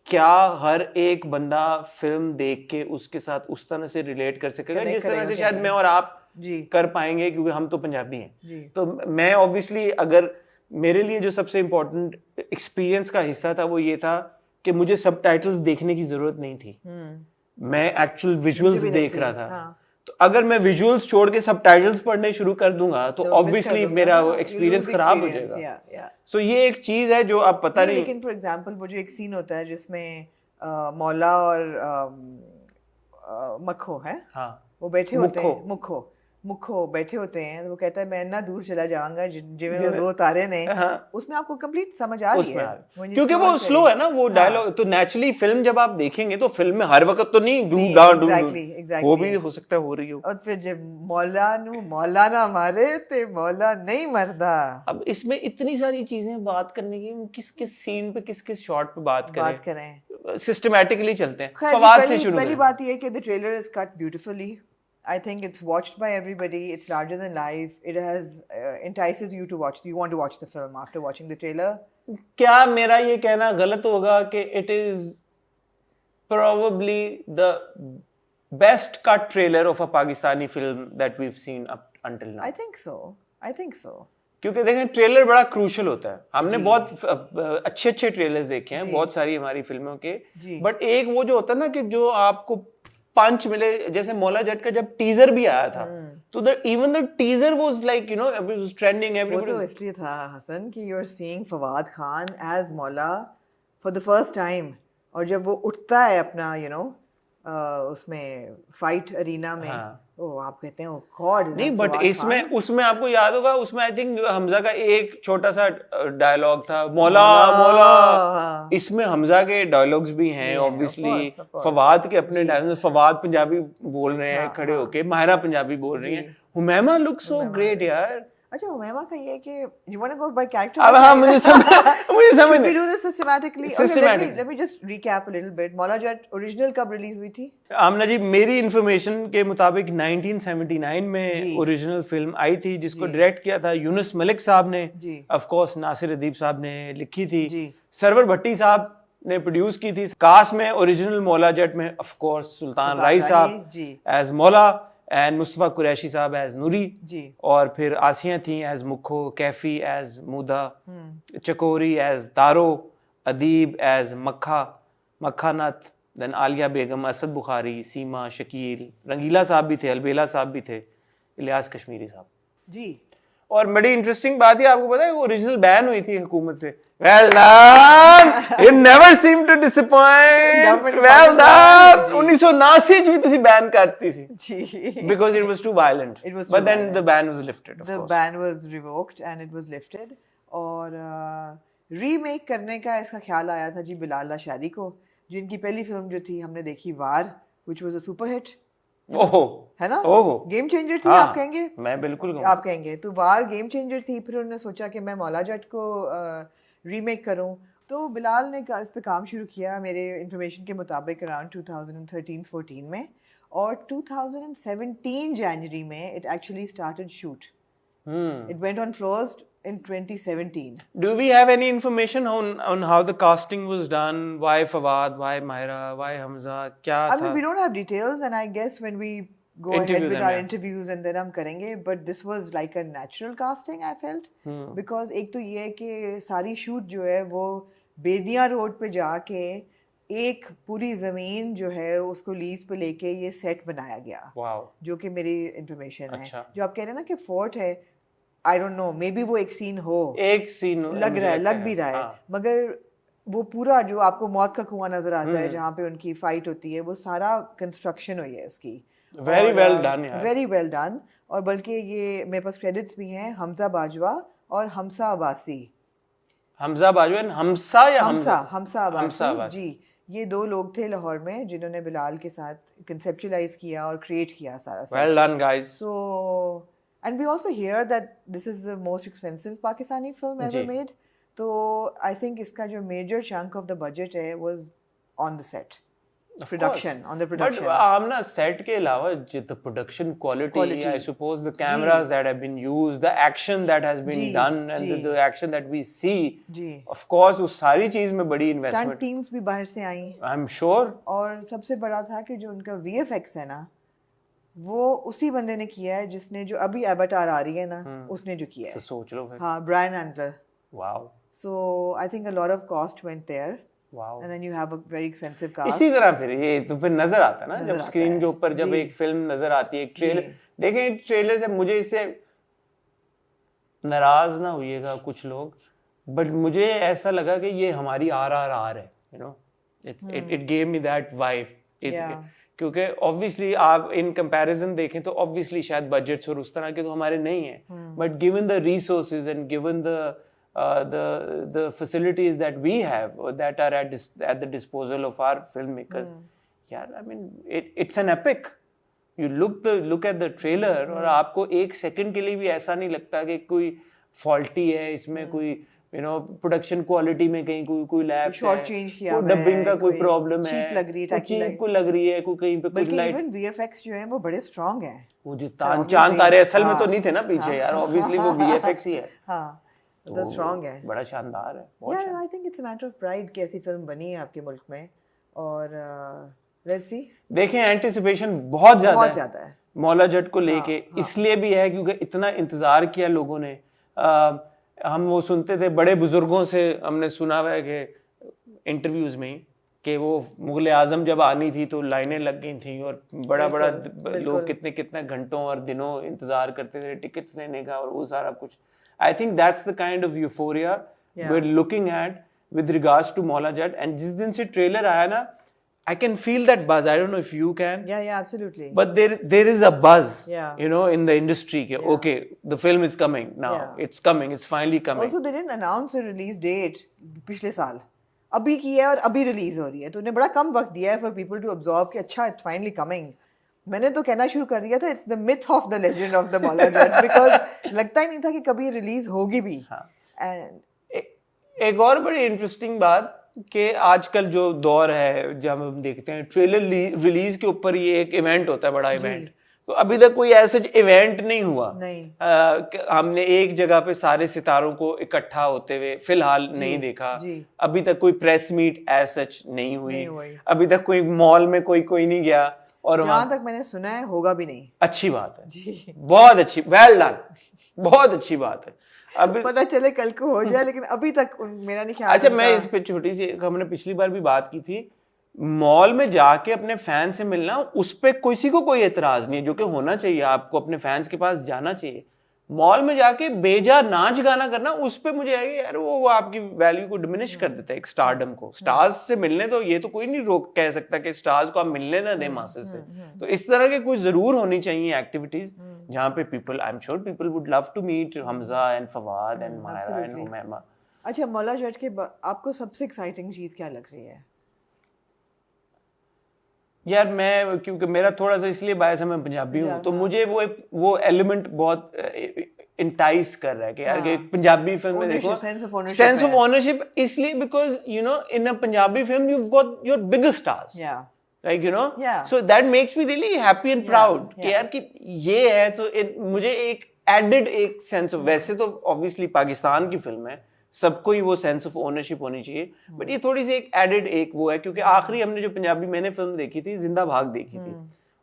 क्या हर एक बंदा फिल्म देख के उसके साथ उस तरह से रिलेट कर सकेगा Connect जिस तरह से करेगा, शायद मैं और आप जी कर पाएंगे, क्योंकि हम तो पंजाबी हैं. जी. तो मैं ऑब्वियसली, अगर मेरे लिए जो सबसे इम्पोर्टेंट एक्सपीरियंस का हिस्सा था वो ये था कि मुझे सबटाइटल्स देखने की जरूरत नहीं थी. मैं एक्चुअल विजुअल्स भी नहीं देख थी, रहा था. हाँ. तो अगर मैं विजुअल्स छोड़ के सबटाइटल्स पढ़ने शुरू कर दूंगा तो तो miss कर ऑब्वियसली दूंगा, मेरा वो हाँ, you एक्सपीरियंस lose the खराब हो experience, जाएगा. yeah, yeah. सो ये एक चीज है जो आप पता नहीं. लेकिन फॉर एग्जांपल वो जो एक सीन होता है जिसमें मौला और मक्खो है, हाँ, वो बैठे होते मुखो. हैं, मुखो बैठे होते हैं, तो वो कहता है मैं ना दूर चला जाऊंगा जिਵੇਂ वो दो तारे ने. हाँ. उसमें आपको कंप्लीट समझ आ रही उसमें है आ रही. When you क्योंकि वो slow स्लो and है ना वो हाँ. डायलॉग. तो नेचुरली फिल्म जब आप देखेंगे तो फिल्म में हर वक्त तो नहीं नहीं, डू exactly. वो भी हो सकता है हो रही हो. और फिर जब मौला ना मारे ते मौला नहीं मरदा. अब इसमें इतनी सारी चीजें बात करने की, किस किस सीन पे किस किस शॉट पे बात बात करें, करें. सिस्टमाटिकली चलते हैं. खैर, फवाद से पहली शुरू पहली करें. बात ये है कि the trailer is cut beautifully. I think it's watched by everybody. It's larger than life. It has entices you to watch. You want to watch the film after watching the trailer. क्या मेरा ये कहना गलत होगा कि it is probably the best cut trailer of a Pakistani film that we've seen up until now. I think so. I think so. क्योंकि देखें trailer बड़ा क्रूशल होता है. हमने बहुत अच्छे अच्छे ट्रेलर्स देखे हैं बहुत सारी हमारी फिल्मों के, बट एक वो जो होता है ना कि जो आपको पंच मिले, जैसे मौला जट का जब टीजर भी आया था तो even the teaser was like you know it was trending वो एवरीबॉडी. तो इसलिए था हसन कि you are seeing Fawad Khan as Maula for the first time, और जब वो उठता है अपना उसमें फाइट अरीना में, ओ आप कहते हैं गॉड. नहीं बट इसमें उसमें आपको याद होगा, उसमें आई थिंक हमजा का एक छोटा सा डायलॉग था, मौला मौला. इसमें हमजा के डायलॉग्स भी हैं ऑब्वियसली. फवाद के अपने डायलॉग, फवाद पंजाबी बोल रहे हैं खड़े होके, माहिरा पंजाबी बोल रही हैं. हुमैमा लुक सो ग्रेट यार. अच्छा हुमैमा का ये है कि you want to go by character. अब हाँ मुझे समझ Should we do this systematically? Systematically. Okay, let me just recap a little bit. Maula Jatt original कब रिलीज हुई थी? आमना जी, मेरी इन्फॉर्मेशन के मुताबिक 1979 में ओरिजिनल फिल्म आई थी, जिसको डायरेक्ट किया था यूनुस मलिक साहब ने. ऑफ कोर्स नासिर अदीब साहब ने लिखी थी. सरवर भट्टी साहब ने प्रोड्यूस की थी. कास्ट में ओरिजिनल मौला जट में ऑफ कोर्स सुल्तान राही साहब एज मौला एंड मुस्तफा कुरैशी साहब एज नूरी जी. और फिर आसिया थी एज मुखो, कैफी एज मुदा, चकोरी एज तारो, अदीब एज मक्खा नत, देन आलिया बेगम, असद बुखारी, सीमा, शकील, रंगीला साहब भी थे, अलबेला साहब भी थे, इलियास कश्मीरी साहब जी. और बड़ी इंटरेस्टिंग बात है, आपको पता है वो ओरिजिनल बैन हुई थी हुकूमत से. Well done, you never seem to disappoint. Government Well follows done. that, जी. 1979 ਚ ਵੀ ਤੁਸੀਂ ਬੈਨ ਕਰਤੀ ਸੀ. जी. Because it was too violent. It was But too then the violent. ban was lifted, of The course. ban was revoked and it was lifted. और remake करने का इसका ख्याल आया था जी बिलाल लाशादी को, जिनकी पहली फिल्म जो थी हमने देखी वार, which was a super hit. ओहो, है ना? ओहो, गेम चेंजर थी, हाँ, आप कहेंगे? मैं बिल्कुल कहूँगा. आप कहेंगे तो वार गेम चेंजर थी. फिर उन्होंने सोचा कि मैं मौला जट को रीमेक करूं, तो बिलाल ने इस पे काम शुरू किया मेरे इंफॉर्मेशन के मुताबिक अराउंड 2013-14 में, और 2017 जनवरी में it actually started shoot. It went on floors in 2017. Do we have any information on how the casting was done? Why Fawad? Why Myra? Why Hamza? क्या I था? mean, we don't have details, and I guess when we go Interview ahead with them, our yeah. interviews and then हम करेंगे, but this was like a natural casting, I felt, because एक तो ये है कि सारी shoot जो है वो बेदिया रोड पे जाके एक पूरी ज़मीन जो है उसको लीज पे लेके ये सेट बनाया गया, Wow. जो कि मेरी इंफॉर्मेशन है. अच्छा. जो आप कह रहे हैं ना कि फोर्ट है, I don't know, may be वो एक सीन हो, एक सीन लग रहा है, लग भी रहा है, मगर वो पूरा जो आपको मौत का कुआं नजर आता है जहाँ पे उनकी फाइट होती है, वो सारा कंस्ट्रक्शन हुई है उसकी. Very well done, यार. Very well done. और बल्कि ये मेरे पास क्रेडिट्स भी हैं हमजा बाजवा और हमसा अब्बासी. हमजा बाजवा and हमसा या हमसा हमसा अब्बासी जी, ये दो लोग थे लाहौर में जिन्होंने बिलाल के साथ कंसेप्चुलाइज किया और क्रिएट किया सारा. Well done, guys. So, and we also hear that this is the most expensive Pakistani film ever ji. made. तो I think इसका जो major chunk of the budget है was on the set. Of Production, course. on the production. But हम ना set के अलावा the production quality, I suppose the cameras that have been used, the action that has been ji, done and ji. the action that we see, ji. of course उस सारी चीज में बड़ी Stunt investment. teams भी बाहर से आई. I'm sure. और सबसे बड़ा था कि जो उनका VFX है ना, वो उसी बंदे ने किया है जिसने जो अभी एवाटार आ रही है ना, उसने जो किया तो है. सोच लो फिर. हाँ, Brian Antler. Wow. So I think a lot of cost went there. Wow. And then you have a very expensive cast. इसी तरह फिर ये तो फिर नजर आता है ना, नजर जब आता स्क्रीन है. के ऊपर जब जी. एक फिल्म नजर आती है, एक ट्रेलर जी. देखें, ट्रेलर से मुझे इससे नाराज ना होइएगा कुछ लोग, बट मुझे ऐसा लगा कि ये हमारी RRR है, you know, it gave me that vibe. Yeah. क्योंकि ऑब्वियसली आप इन कंपैरिजन देखें तो ऑब्वियसली शायद बजट्स और उस तरह के तो हमारे नहीं है, but given the resources and given the facilities that we have or that are at the disposal of our filmmakers, yeah, I mean it's an epic. You look at the trailer और आपको एक second के लिए भी ऐसा नहीं लगता कि कोई फॉल्टी है इसमें, कोई प्रोडक्शन क्वालिटी में कहीं कोई लैब शॉर्ट चेंज किया हुआ है, डबिंग का कोई प्रॉब्लम है, चीप लग रही है, चीप को लग रही है, कोई कहीं पे कुछ लाइट. इवन VFX जो है वो बड़े स्ट्रांग हैं. वो जो चांद तारे असल में तो नहीं थे ना पीछे यार, ऑब्वियसली वो VFX ही है. हाँ, तो स्ट्रांग है, बड़ा शानदार है. यार आई think it's a matter of pride कि ऐसी फिल्म बनी है आपके मुल्क में. और लेट्स सी, देखें एंटिसिपेशन बहुत ज्यादा है मौला जट को लेके. इसलिए भी है क्योंकि इतना इंतजार किया लोगों ने. हम वो सुनते थे बड़े बुजुर्गों से, हमने सुना हुआ है कि इंटरव्यूज में कि वो मुगल आजम जब आनी थी तो लाइनें लग गई थी और बड़ा लोग कितने घंटों और दिनों इंतजार करते थे टिकट्स लेने का और वो सारा कुछ. I think that's the kind of euphoria we're looking at with regards to Maula Jat. And जिस दिन से ट्रेलर आया ना, I can feel that buzz. I don't know if you can. Yeah, absolutely. But there is a buzz, yeah, in the industry. Okay, the film is coming now. Yeah. It's coming. It's finally coming. Also, they didn't announce a release date पिछले साल. अभी की है और अभी release हो रही है, तो उन्हें बड़ा कम वक्त दिया है for people to absorb कि अच्छा it's finally coming. मैंने तो कहना शुरू कर दिया था it's the myth of the legend of the Maula Jatt, because लगता ही नहीं था कि कभी रिलीज होगी भी. एंड एक और बड़ी इंटरेस्टिंग बात कि आजकल जो दौर है जब हम देखते हैं ट्रेलर रिलीज के ऊपर ये एक इवेंट होता है, बड़ा इवेंट. तो अभी तक कोई ऐसा इवेंट नहीं हुआ. हमने एक जगह पे सारे सितारों को इकट्ठा होते हुए फिलहाल नहीं देखा. अभी तक कोई प्रेस मीट एज सच नहीं हुई. अभी तक कोई मॉल में कोई नहीं गया. और जहाँ तक मैंने सुना है होगा भी नहीं. अच्छी बात है जी, बहुत अच्छी, वेल डन, बहुत अच्छी बात है. अभी पता चले कल को हो जाए, लेकिन अभी तक मेरा नहीं ख्याल. अच्छा, मैं इस पे छोटी सी, हमने पिछली बार भी बात की थी, मॉल में जाके अपने फैन से मिलना, उस पे किसी को कोई एतराज नहीं है, जो कि होना चाहिए. आपको अपने फैंस के पास जाना चाहिए, मॉल में जाके बेजा नाच गाना करना, उस पे मुझे है यार वो आपकी वैल्यू को डिमिनिश कर देता है एक स्टारडम को। स्टार्स से मिलने तो ये तो कोई नहीं रोक कह सकता कि स्टार्स को आप मिलने ना दें मासेस से। तो इस तरह के कुछ जरूर होनी चाहिए एक्टिविटीज जहाँ पे people, I am sure people would love to meet Hamza and Fawad and Mahira and Humaima. अच्छा, मौला जट के आपको सबसे एक्साइटिंग चीज क्या लग रही है? यार मैं, क्योंकि मेरा थोड़ा सा इसलिए बायस है, मैं पंजाबी हूँ, तो मुझे वो एलिमेंट बहुत इंटाइस कर रहा है कि यार कि पंजाबी फिल्म में देखो सेंस ऑफ ओनरशिप, इसलिए because you know in a Punjabi film you have got your biggest stars, like you know, so that makes me really happy and proud कि यार कि ये है। तो मुझे एक एडेड एक सेंस ऑफ, वैसे तो ऑब्वियसली पाकिस्तान की फिल्म है, सबको ही वो सेंस ऑफ ओनरशिप होनी चाहिए, बट ये थोड़ी सी एक एडेड एक वो है, क्योंकि आखिरी हमने जो पंजाबी मैंने फिल्म देखी थी जिंदा भाग देखी थी,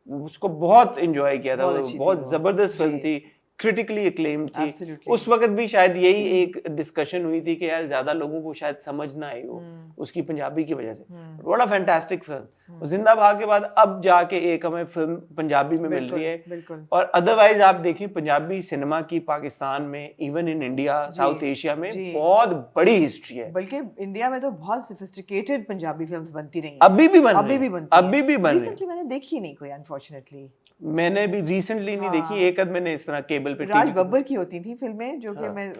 उसको बहुत एंजॉय किया था, बहुत जबरदस्त फिल्म थी, क्रिटिकली अक्लेम्ड थी। Absolutely. उस वक्त भी शायद यही एक डिस्कशन हुई थी कि यार ज्यादा लोगों को शायद समझ ना आई वो उसकी पंजाबी की वजह से। बड़ा फैंटास्टिक फिल्म। जिंदा भाग के बाद अब जाके एक हमें फिल्म पंजाबी में मिल रही है, और अदरवाइज आप देखें पंजाबी सिनेमा की पाकिस्तान में, even in India, south Asia में बहुत बड़ी हिस्ट्री है। बल्कि इंडिया में तो बहुत सोफिस्टिकेटेड पंजाबी फिल्म्स बनती रही हैं, अभी भी बन अभी भी बन रही। रिसेंटली मैंने देखी नहीं कोई, अनफॉर्चुनेटली मैंने भी रिसेंटली नहीं देखी, एक आध मैंने इस तरह केबल पे, राज बब्बर की होती थी फिल्में जो कि मैं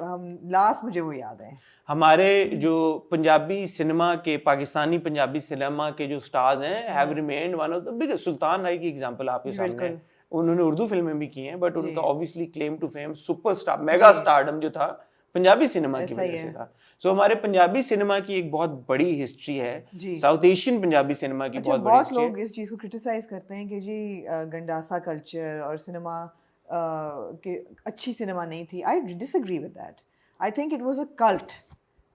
लास्ट मुझे वो याद है। हमारे जो पंजाबी सिनेमा के, पाकिस्तानी पंजाबी सिनेमा के जो स्टार्स हैं have remained one of the biggest. Sultan Rahi की एग्जांपल आपके सामने है, उन्होंने उर्दू फिल्में भी की हैं, बट उनका obviously claim to fame superstar mega stardom जो था पंजाबी सिनेमा की वजह से था। सो हमारे पंजाबी सिनेमा की एक बहुत बड़ी हिस्ट्री है, साउथ एशियन पंजाबी सिनेमा की बहुत बड़ी हिस्ट्री है। लोग इस चीज को क्रिटिसाइज करते हैं कि जी गंडासा कल्चर और सिनेमा के अच्छी सिनेमा नहीं थी। I disagree with that. I think it was a cult.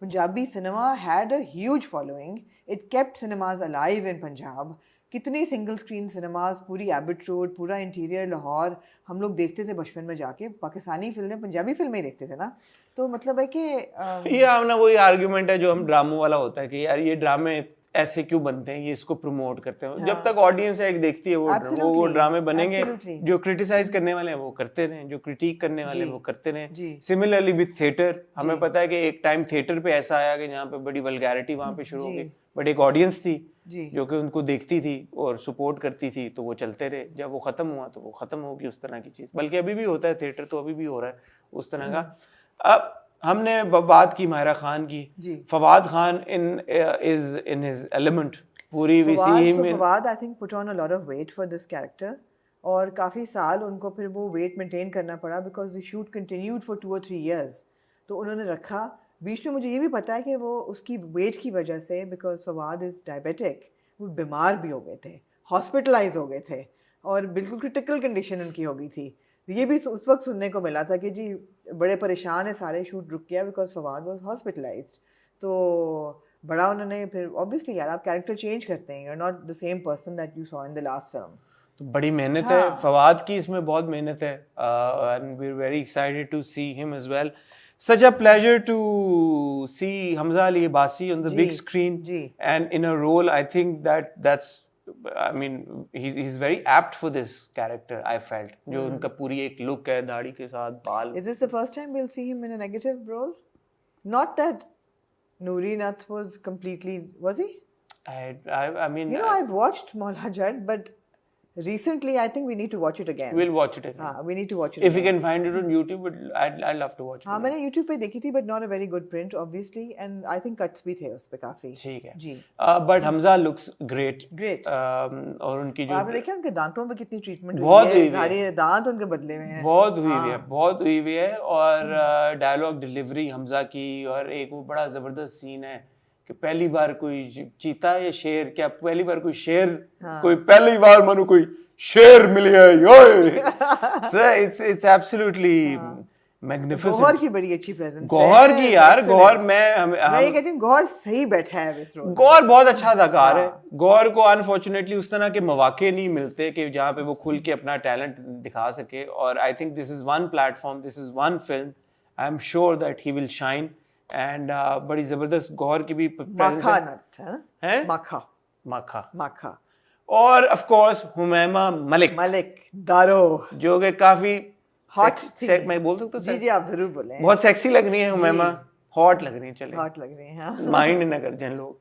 Punjabi cinema had a huge following, it kept cinemas alive in Punjab. कितनी सिंगल स्क्रीन सिनेमाज, पूरी एबिट रोड, पूरा इंटीरियर लाहौर हम लोग देखते थे बचपन में जाके। पाकिस्तानी फिल्में, पंजाबी फिल्में ही देखते थे ना, तो मतलब है कि ये हमने वही आर्ग्यूमेंट है जो हम ड्रामों वाला होता है कि यार ये ड्रामे ऐसे क्यों बनते हैं, ये इसको प्रमोट करते हैं। जब तक ऑडियंस है एक देखती है वो ड्रामे बनेंगे। जो क्रिटिसाइज करने वाले हैं वो करते रहे, जो क्रिटिक करने वाले हैं वो करते रहे। सिमिलरली विद थिएटर, हमें पता है कि एक टाइम थिएटर पे ऐसा आया कि जहाँ पे बड़ी वल्गैरिटी वहाँ पे शुरू हो गई, बट एक ऑडियंस थी जो कि उनको देखती थी और सपोर्ट करती थी, तो वो चलते रहे। जब वो खत्म हुआ तो वो खत्म होगी उस तरह की चीज। बल्कि अभी भी होता है थिएटर, तो अभी भी हो रहा है उस तरह का। अब हमने बात की माहिरा खान की, Fawad Khan is in his element पूरी। We see him in Fawad I think put on a lot of weight for this character, और काफी साल उनको फिर वो वेट मेंटेन करना पड़ा because the shoot continued for 2 or 3 years। तो उन्होंने रखा। बीच में मुझे ये भी पता है कि वो उसकी वेट की वजह से, बिकॉज फवाद इज डायबिटिक, वो बीमार भी हो गए थे, हॉस्पिटलाइज हो गए थे, और बिल्कुल क्रिटिकल कंडीशन उनकी हो गई थी। ये भी उस वक्त सुनने को मिला था कि जी बड़े परेशान है, सारे शूट रुक गया बिकॉज फवाद वाज हॉस्पिटलाइज्ड। तो बड़ा उन्होंने फिर, ऑब्वियसली यार आप कैरेक्टर चेंज करते हैं, you are not the same person that you saw in the last film. तो बड़ी मेहनत है फवाद की, इसमें बहुत मेहनत है, and we are very excited to see him as well. Such a pleasure to see Hamza Ali Abbasi on the big screen and in a role. I think that's I mean he's very apt for this character. I felt जो उनका पूरी एक look है दाढ़ी के साथ बाल. Is this the first time we'll see him in a negative role? Not that Noori Nath was completely, was he? I mean, you know, I've watched Maula Jad, but recently I think we need to watch it again. We'll watch it again. We need to watch it if we can find it on YouTube, I'd love to watch it. हाँ, मैंने YouTube पे देखी थी, but not a very good print obviously, and I think cuts भी थे उस पे काफी। ठीक है जी। But Hamza looks great. और उनकी जो आपने देखा उनके दांतों पे कितनी ट्रीटमेंट बहुत हुई है, सारे दांत उनके बदले में हैं, बहुत हुई हुई है। और डायलॉग डिलीवरी हमजा की, और एक वो बड़ा जबरदस्त सीन है कि पहली बार कोई चीता या शेर, क्या पहली बार कोई शेर, कोई पहली बार मानो कोई शेर मिल गया। Sir it's absolutely magnificent. Gauhar की बड़ी अच्छी प्रेजेंस है। गौहर की यार, गौहर मैं ये कहती हूँ गौहर सही बैठा है इस रोल। गौहर बहुत अच्छा अदाकार है। गौहर को अनफॉर्चुनेटली उस तरह के मौके नहीं मिलते कि जहाँ पे वो खुल के अपना टैलेंट दिखा सके, और I think this is one platform, this is one film, I am sure that he will shine. And बड़ी जबरदस्त गौहर की भी है, माखा और ऑफ कोर्स हुमैमा मलिक दारो, जो कि काफी Hot थी। मैं बोल सकता हूँ जी sex? जी आप जरूर बोले। बहुत सेक्सी लग रही है हुमैमा, हॉट लग रही है, चले हॉट लग रही है हाँ। माइंड न कर जन लोग,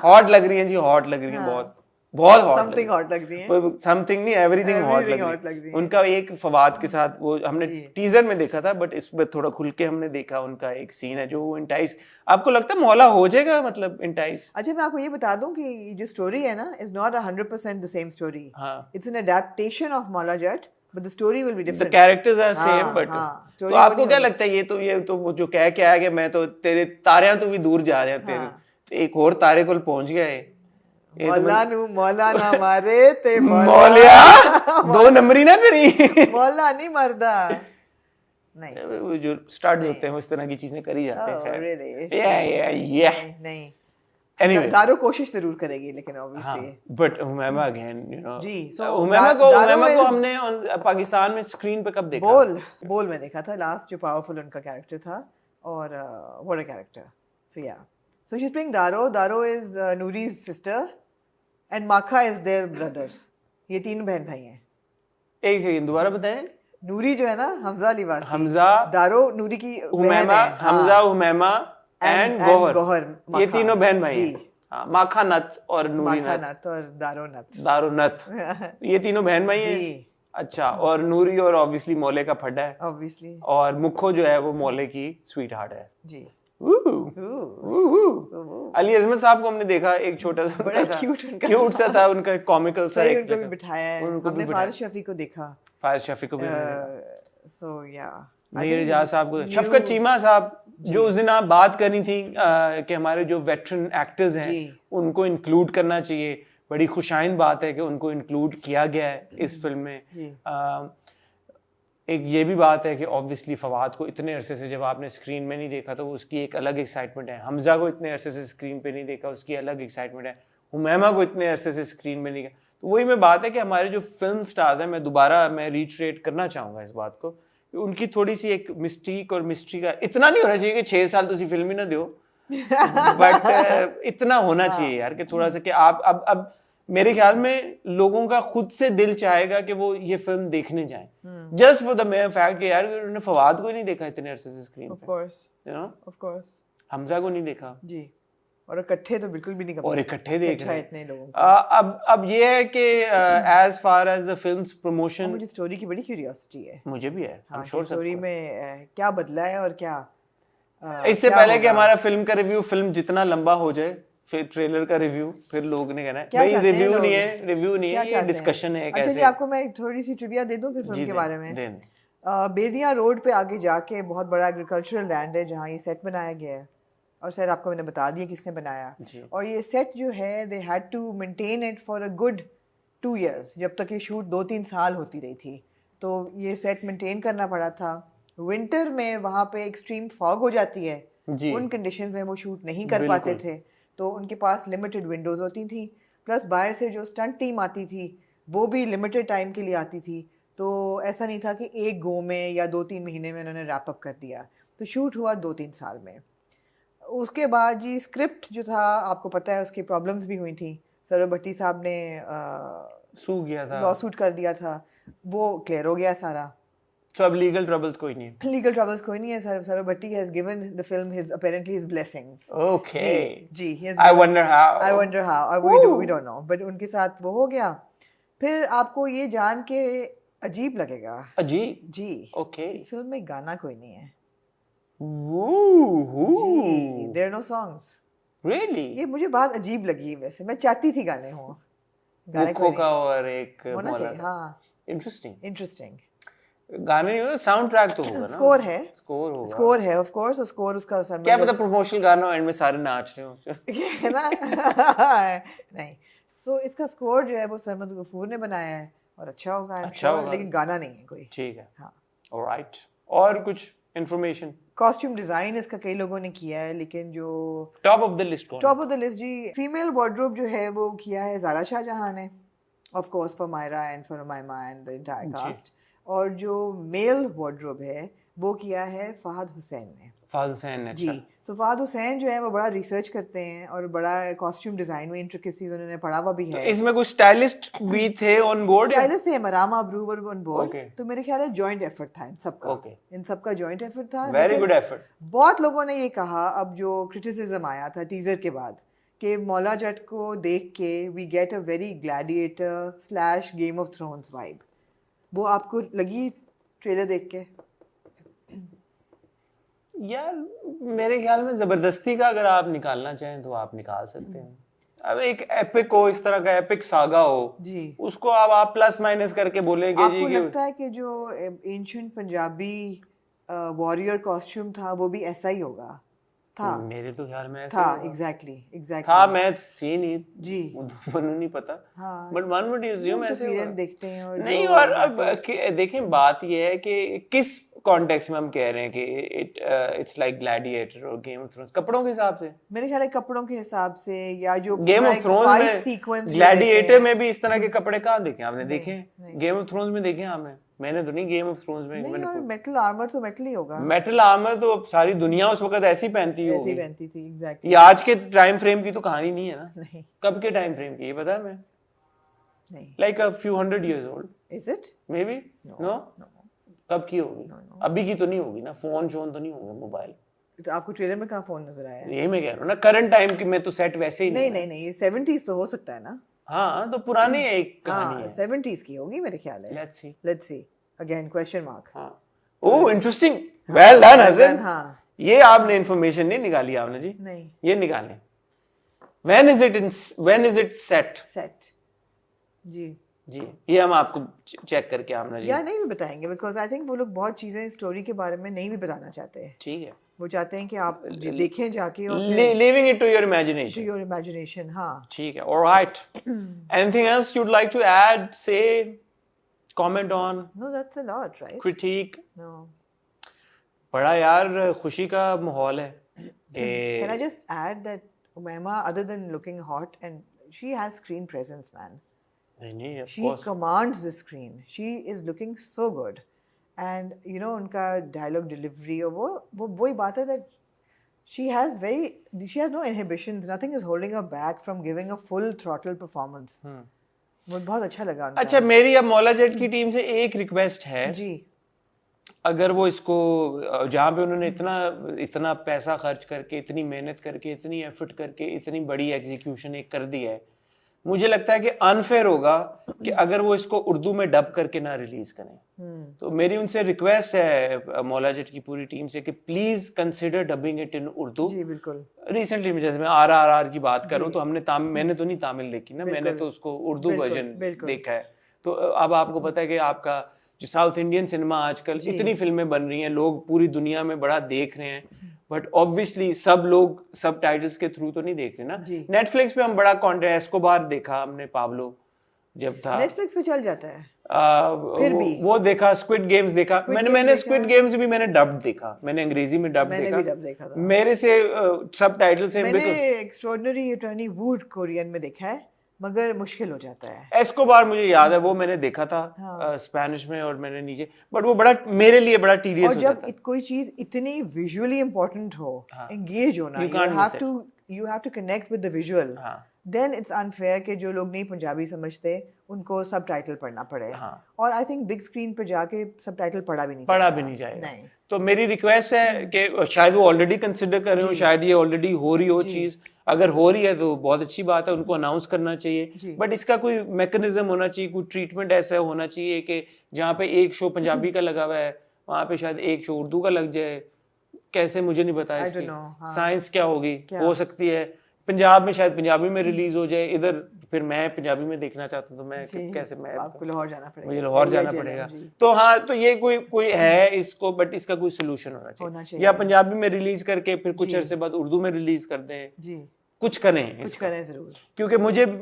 हॉट लग रही है जी, हॉट लग रही है, हाँ। बहुत बहुत हॉट समथिंग हॉट लग रही है। समथिंग नहीं, एवरीथिंग हॉट Everything लग hot लग रही रही है है। उनका। एक फवाद के साथ वो हमने जी। टीजर में देखा था, बट इसमें थोड़ा खुल के हमने देखा, उनका एक सीन है जो इंटाइस, आपको लगता है मौला हो जाएगा मतलब इंटाइस? अच्छा मैं आपको ये बता दूं कि जो स्टोरी है ना is not 100% the same story. हाँ। It's an adaptation of Maula Jatt but the story will be the different. Characters are same, but हाँ, तो story आपको वो क्या नहीं लगता है, ये तो वो जो कह के आया कि मैं तो तेरे तारियां तो भी दूर जा रहे हैं तेरे, हाँ। तो एक और तारे को पहुंच गया है ये तो मौला नु मौला ना मारे ते मौलिया दो नंबरी ना करी मौला नहीं मरदा। नहीं वो जो स्टार्ट नहीं। होते हैं उस तरह की चीजें करी जाते हैं, Oh, खैर really? या नहीं Anyway. दारो कोशिश जरूर करेगी लेकिन हाँ, obviously. But Humaima again you know, जी, so हुमैमा दारो को is- हमने पाकिस्तान में स्क्रीन पे कब देखा? बोल में देखा था लास्ट, जो पावरफुल उनका कैरेक्टर था, और what a character. So yeah so she is playing Daaro is Noori's sister and Makha is their brother. ये तीन बहन भाई हैं। एक सेकंड दोबारा बताएं। नूरी जो है ना हमजा लिवासी, हमजा, दारो नूरी की बहन हुमैमा, है। हमजा, हुमैमा एंड गौहर, ये माखा। तीनों बहन भाई जी। हैं। हाँ, माखा नत और नूरी माखा नत, नत और दारो नत। दारू नत, ये तीनों बहन भाई हैं। जी। अच्छा, और नूरी और ऑब्वियसली मौले का फड्डा है, ऑब्वियसली। और मुखो जो है वो मौले की स्वीट हार्ट है। जी। वूहू। अली अजमत साहब को हमने देखा, एक छोटा सा बड़ा था, क्यूट उनका क्यूट सा था, उनका कॉमिकल सा सही एक उनको भी जगह। बिठाया है। उनको भी हमने बिठाया। फारिस शफी को देखा। फारिस शफी को भी हमने देखा। सो या नीर इजाज साहब को, शफकत चीमा साहब, जो उस दिन आप बात करनी थी कि हमारे जो वेटरन एक्टर्स हैं जी। उनको इंक्लूड करना चाहिए, बड़ी खुशाइन बात है कि उनको इंक्लूड किया गया है इस फिल्म में। जी। एक ये भी बात है कि ऑब्वियसली फवाद को इतने अरसे से जब आपने स्क्रीन में नहीं देखा तो उसकी एक अलग एक्साइटमेंट है, हमजा को इतने अरसे से स्क्रीन पे नहीं देखा, उसकी अलग एक्साइटमेंट है, हुमैमा को इतने अरसे से स्क्रीन में नहीं देखा। तो वही मैं बात है कि हमारे जो फिल्म स्टार्स हैं, मैं रीट्रेट करना चाहूँगा इस बात को, कि उनकी थोड़ी सी एक मिस्टीक और मिस्ट्री का इतना नहीं होना चाहिए कि 6 साल तुसी फिल्म ही ना दो, बट इतना होना चाहिए यार कि थोड़ा सा कि आप अब मेरे ख्याल में लोगों का खुद से दिल चाहेगा कि वो ये फिल्म देखने जाएं, just for the mayor fact कि यार उन्होंने फवाद को ही नहीं देखा इतने अरसे से स्क्रीन ऑफ पे, course you know, of course Hamza को नहीं देखा, जी। और इकट्ठे तो बिल्कुल भी नहीं और इकट्ठे देख रहे हैं इतने लोगों को। अब ये है कि as far as the films promotion, मुझे स्टोरी की बड़ी क्यूरियोसिटी है। मुझे भी है, हाँ, श्योर स्टोरी में क्या बदला है और क्या इससे क्या पहले कि होगा? हमारा फिल्म का रिव्यू, फिल्म जितना लंबा हो जाए, फिर ट्रेलर का रिव्यू, फिर लोग ने कहना है क्या भाई चाहते हैं रिव्यू लोग? नहीं है, रिव्यू नहीं क्या है, ये चाहते हैं? डिस्कशन है अच्छा जी, कैसे। आपको मैं थोड़ी सी ट्रिविया दे दूं फिर फिल्म के बारे में। दें। बेदिया रोड पे आगे जाके बहुत बड़ा एग्रीकल्चरल लैंड है जहाँ ये सेट बनाया गया है, और शायद आपको मैंने बता दिया किसने बनाया। जी। और ये सेट जो है they had to maintain it for a good 2 years, जब तक ये शूट 2-3 साल होती रही थी, तो ये सेट मेंटेन करना पड़ा था। विंटर में वहाँ पे एक्सट्रीम फॉग हो जाती है, जी। उन कंडीशंस में वो शूट नहीं कर पाते थे, तो उनके पास लिमिटेड विंडोज होती थी, प्लस बाहर से जो स्टंट टीम आती थी वो भी लिमिटेड टाइम के लिए आती थी, तो ऐसा नहीं था कि एक गो में या 2-3 महीने में उन्होंने रैप अप कर दिया। तो शूट हुआ 2-3 साल में। उसके बाद जी स्क्रिप्ट जो था आपको पता है उसकी प्रॉब्लम्स भी हुई थी। सरोवर भट्टी साहब ने सू गया था, लॉ सूट कर दिया था, वो क्लियर हो गया सारा। तो अब लीगल ट्रबल्स कोई नहीं है। लीगल ट्रबल्स कोई नहीं है। Sarwar Bhatti has given the film his apparently his blessings. Okay, जी he has I wonder how we don't know, but उनके साथ वो हो गया। फिर आपको ये जान के अजीब लगेगा अजीब, जी, ओके, इस फिल्म में गाना कोई नहीं है जी, देयर नो सॉन्ग्स। रियली, ये मुझे बात अजीब लगी, वैसे मैं चाहती थी गाने हों, गाने मुखो कोई का नहीं और एक होना मौला चाहिए। का। हाँ, इंटरेस्टिंग, इंटरेस्टिंग। गाने नहीं होगा, साउंड ट्रैक तो होगा ना, स्कोर है, स्कोर होगा, स्कोर है ऑफ कोर्स, स्कोर उसका क्या पता प्रमोशनल गाना हो एंड में सारे नाच रहे हो है ना नहीं, सो इसका स्कोर जो है वो सरमद गफूर ने बनाया है और अच्छा होगा, अच्छा होगा, लेकिन गाना नहीं है कोई। ठीक है, हाँ, ऑलराइट। और कुछ इंफॉर्मेशन? कॉस्ट्यूम डिजाइन इसका कई लोगों ने किया है, लेकिन जो टॉप ऑफ द लिस्ट कौन? टॉप ऑफ द लिस्ट जी, फीमेल वार्डरोब जो है वो किया है ज़ारा शाहजहां ने, of course for Mahira and for Humaima and the entire cast. और जो मेल वार्डरोब है वो किया है फहद हुसैन ने। फाद हुसैन, जी। अच्छा। तो फाद हुसैन जो है वो बड़ा रिसर्च करते हैं और बड़ा कॉस्ट्यूम डिजाइन में इंट्रिकेसीज उन्होंने पढ़ा हुआ भी तो है। इसमें कुछ स्टाइलिस्ट भी थे ऑन बोर्ड? स्टाइलिस्ट थे, मरामा अब्रूवर ऑन बोर्ड। Okay. तो मेरे ख्याल है जॉइंट एफर्ट था इन सबका। Okay. इन सबका जॉइंट एफर्ट था। वेरी लेकिन गुड एफर्ट। बहुत लोगों ने ये कहा, अब जो क्रिटिसिज्म आया था टीजर के बाद, कि मौला जट को देख के we get a very gladiator slash Game of Thrones vibe. वो आपको लगी ट्रेलर देख के? यार मेरे ख्याल में जबरदस्ती का अगर आप निकालना चाहें तो आप निकाल सकते हैं। अब एक एपिक हो, इस तरह का एपिक सागा हो जी। उसको अब आप प्लस माइनस करके बोलेंगे जी आपको कि लगता है कि जो एंशिएंट पंजाबी वॉरियर कॉस्ट्यूम था वो भी ऐसा ही होगा? था मेरे तो ख्याल में ऐसे था ही होगा। एग्जैक्टली था, मैं सी नहीं जी। मनु नहीं पता, हाँ, बट वन वुड अज्यूम ऐसे होगा। तस्वीरें देखते हैं और नहीं, जो और अब narratives- देखें बात ये है कि किस कॉन्टेक्स्ट में हम कह रहे हैं कि इट्स लाइक ग्लैडिएटर और गेम ऑफ थ्रोन्स, कपड़ों के हिसाब से। मेरे ख्याल है कपड़ों के हिसाब से, या जो गेम पूरा ऑफ एक थ्रोन्स फाइट में, सीक्वेंस ग्लैडिएटर में भी इस तरह के कपड़े कहाँ देखे आपने? नहीं, देखे? नहीं। गेम ऑफ थ्रोन्स में देखे आपने? मैंने तो नहीं गेम ऑफ थ्रोन्स में। नहीं, और मेटल आर्मर तो मेटल ही होगा। मेटल आर्मर तो सारी दुनिया उस वक्त ऐसी पहनती ऐसी होगी। पहनती थी एग्जैक्टली। ये आज के टाइम फ्रेम की तो कहानी नहीं है ना। नहीं, कब के टाइम फ्रेम की ये पता है मैं? नहीं। Like a few 100 years old is it? Maybe. No, कब की होगी? अभी की तो नहीं होगी ना, फोन शोन तो नहीं होंगे, मोबाइल। तो आपको ट्रेलर में कहाँ फोन नजर आया? यही मैं कह रहा हूँ ना, करंट टाइम की में तो सेट वैसे ही नहीं, नहीं। नहीं, नहीं, 70s तो हो सकता है ना। हाँ, तो पुरानी एक कहानी हाँ, है। 70s की होगी मेरे ख्याल है। Let's see again question mark. हाँ, oh interesting, well done Hassan. हाँ, ये आपने इंफॉर्मेशन नहीं निकाली आपने जी, नहीं, ये निकालें। When is it set? Set जी। जी, ये हम आपको चेक करके आमना जी। या नहीं भी बताएंगे, बिकॉज आई थिंक वो लोग बहुत चीजें स्टोरी के बारे में नहीं भी बताना चाहते हैं। ठीक है, वो चाहते हैं कि आप देखें जाके और leaving it to your imagination. To your imagination. हाँ, ठीक है, alright. Anything else you'd like to add, say, comment on, no that's a lot, right? critique? No, बड़ा यार खुशी का माहौल है। Can I just add that Humaima, other than looking hot, and she has screen presence man. नहीं, of She course. commands the screen. She is looking so good, and you know उनका dialogue delivery और वो वही बात है that she has no inhibitions. Nothing is holding her back from giving a full throttle performance. वो बहुत अच्छा लगा उनका। अच्छा, मेरी अब मौला जट की टीम से एक रिक्वेस्ट है जी। अगर वो इसको जहाँ पे उन्होंने इतना पैसा खर्च करके, इतनी मेहनत करके, इतनी एफर्ट करके, इतनी बड़ी एग्जीक्यूशन एक कर दी है, मुझे लगता है कि अनफेयर होगा कि अगर वो इसको उर्दू में डब करके ना रिलीज करें। तो मेरी उनसे रिक्वेस्ट है मौला जट की पूरी टीम से कि please consider dubbing it in Urdu. जी बिल्कुल। रिसेंटली जैसे मैं RRR की बात करूं तो मैंने तो नहीं तामिल देखी ना, मैंने तो उसको उर्दू वर्जन देखा है। तो अब आपको पता है कि आपका जो साउथ इंडियन सिनेमा आजकल इतनी फिल्में बन रही हैं, लोग पूरी दुनिया में बड़ा देख रहे हैं, बट ऑब्वियसली सब लोग सब टाइटल्स के थ्रू तो नहीं देख रहे ना। नेटफ्लिक्स पे हम बड़ा कंटेंट, एस्कोबार देखा हमने, पाब्लो जब था नेटफ्लिक्स पे चल जाता है। फिर भी वो देखा, स्क्विड गेम्स देखा। मैंने स्क्विड गेम्स भी मैंने डब्ड देखा, मैंने अंग्रेजी में डब्ड देखा। मैंने भी डब देखा था। मेरे से सब टाइटल से मैंने एक्स्ट्राऑर्डिनरी अटॉर्नी वुड कोरियन में देखा है, मगर मुश्किल हो जाता है। एस्कोबार मुझे याद है, वो मैंने देखा था स्पेनिश में, और मैंने नीचे, बट वो बड़ा मेरे लिए बड़ा टीडियस हो जाता है। और जब कोई चीज इतनी विजुअली इंपॉर्टेंट हो, एंगेज होना, you have to connect with the visual, then it's unfair कि जो लोग नहीं पंजाबी समझते उनको सबटाइटल पढ़ना पड़े। और आई थिंक बिग स्क्रीन पे जाके सबटाइटल पढ़ा भी नहीं जाएगा। नहीं। तो मेरी रिक्वेस्ट है कि शायद वो ऑलरेडी कंसिडर कर रहे हो, शायद ये ऑलरेडी हो रही हो चीज। अगर हो रही है तो बहुत अच्छी बात है, उनको अनाउंस करना चाहिए, बट इसका कोई मैकेनिज्म होना चाहिए, कोई ट्रीटमेंट ऐसा होना चाहिए कि जहाँ पे एक शो पंजाबी का लगा हुआ है वहाँ पे शायद एक शो उर्दू का लग जाए। कैसे मुझे नहीं पता इसकी साइंस क्या होगी, हो सकती है पंजाब में शायद पंजाबी में रिलीज हो जाए, इधर फिर मैं पंजाबी में देखना चाहता हूँ तो मैं कैसे, मैं आपको लाहौर जाना पड़ेगा, मुझे लाहौर जाना पड़ेगा। तो हाँ, तो ये कोई है इसको, बट इसका कोई सोल्यूशन होना चाहिए, या पंजाबी में रिलीज करके फिर कुछ अरसे बाद उर्दू में रिलीज कर दें। कुछ करें जरूर, क्योंकि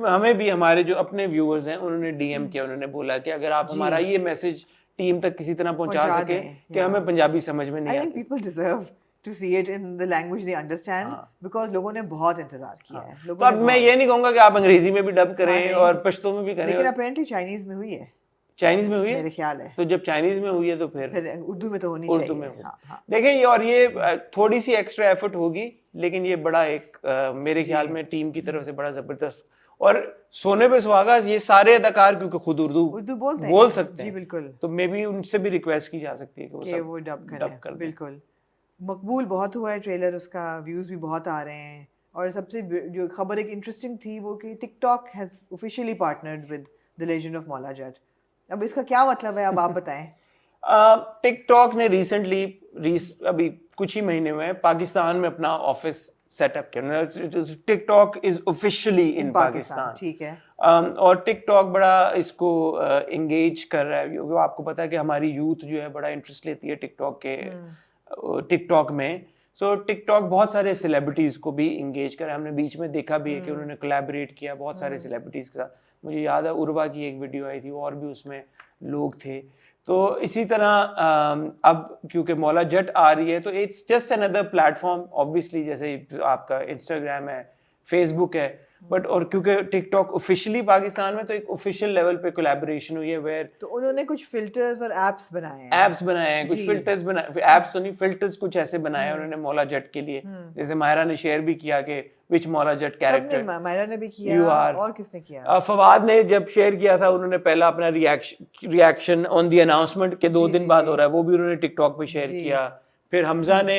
हमें भी हमारे जो अपने व्यूअर्स हैं उन्होंने DM किया, उन्होंने बोला कि अगर आप हमारा ये मैसेज टीम तक किसी तरह पहुंचा सके कि हमें पंजाबी समझ में नहीं आती। People deserve to see it in the language they understand, because लोगों ने बहुत इंतजार किया है। तो अब मैं ये नहीं कहूंगा कि आप अंग्रेजी में भी डब करें और पश्तो में भी करें, लेकिन apparently चाइनीज में हुई है। चाइनीज में हुई है? मेरे ख्याल है। तो जब चाइनीज में हुई है तो फिर उर्दू में तो होनी उर्दू चाहिए। में हो। हाँ, हाँ। देखें ये, और ये थोड़ी सी एक्स्ट्रा एफर्ट होगी, लेकिन ये बड़ा एक मेरे ख्याल में टीम की तरफ से बड़ा जबरदस्त। और सोने पे सुहागा ये सारे अदाकार क्योंकि खुद उर्दू बोल सकते जी हैं, बिल्कुल, तो मे बी उनसे भी रिक्वेस्ट की जा सकती है कि वो डब डब कर करें। दें। बिल्कुल, मकबूल बहुत हुआ है ट्रेलर उसका, व्यूज भी बहुत आ रहे हैं। और सबसे जो खबर एक इंटरेस्टिंग थी वो कि TikTok has officially partnered with the legend of Maula जट। अब इसका क्या मतलब है, अब आप बताएं। टिकटॉक ने रिसेंटली अभी कुछ ही महीने हुए पाकिस्तान में अपना ऑफिस सेटअप किया। टिकटॉक इज ऑफिशियली इन पाकिस्तान, ठीक है। और टिकटॉक बड़ा इसको एंगेज कर रहा है, क्योंकि आपको पता है कि हमारी यूथ जो है बड़ा इंटरेस्ट लेती है टिकटॉक में। सो टिकटॉक बहुत सारे सेलिब्रिटीज को भी इंगेज कर रहा है। हमने बीच में देखा भी है कि उन्होंने कोलैबोरेट किया बहुत सारे सेलिब्रिटीज के साथ। मुझे याद है उर्वा की एक वीडियो आई थी, और भी उसमें लोग थे। तो इसी तरह अब क्योंकि मौला जट आ रही है, तो it's just another platform obviously, जैसे आपका इंस्टाग्राम है, फेसबुक है, बट और क्योंकि टिकटॉक ऑफिशियली पाकिस्तान में, तो एक ऑफिशियल लेवल पे कोलैबोरेशन हुई है वेयर तो उन्होंने कुछ फिल्टर्स और एप्स बनाए हैं, कुछ फिल्टर्स बनाए, एप्स तो नहीं, फिल्टर्स कुछ ऐसे बनाए हैं उन्होंने मौला जट के लिए। जैसे मायरा ने शेयर भी किया कि विच मौला जट कैरेक्टर, मायरा ने भी किया, और किसने किया, फवाद ने जब शेयर किया था, उन्होंने पहला अपना रिएक्शन ऑन द अनाउंसमेंट के 2 दिन बाद हो रहा है, वो भी उन्होंने टिकटॉक पे शेयर किया। फिर हमजा ने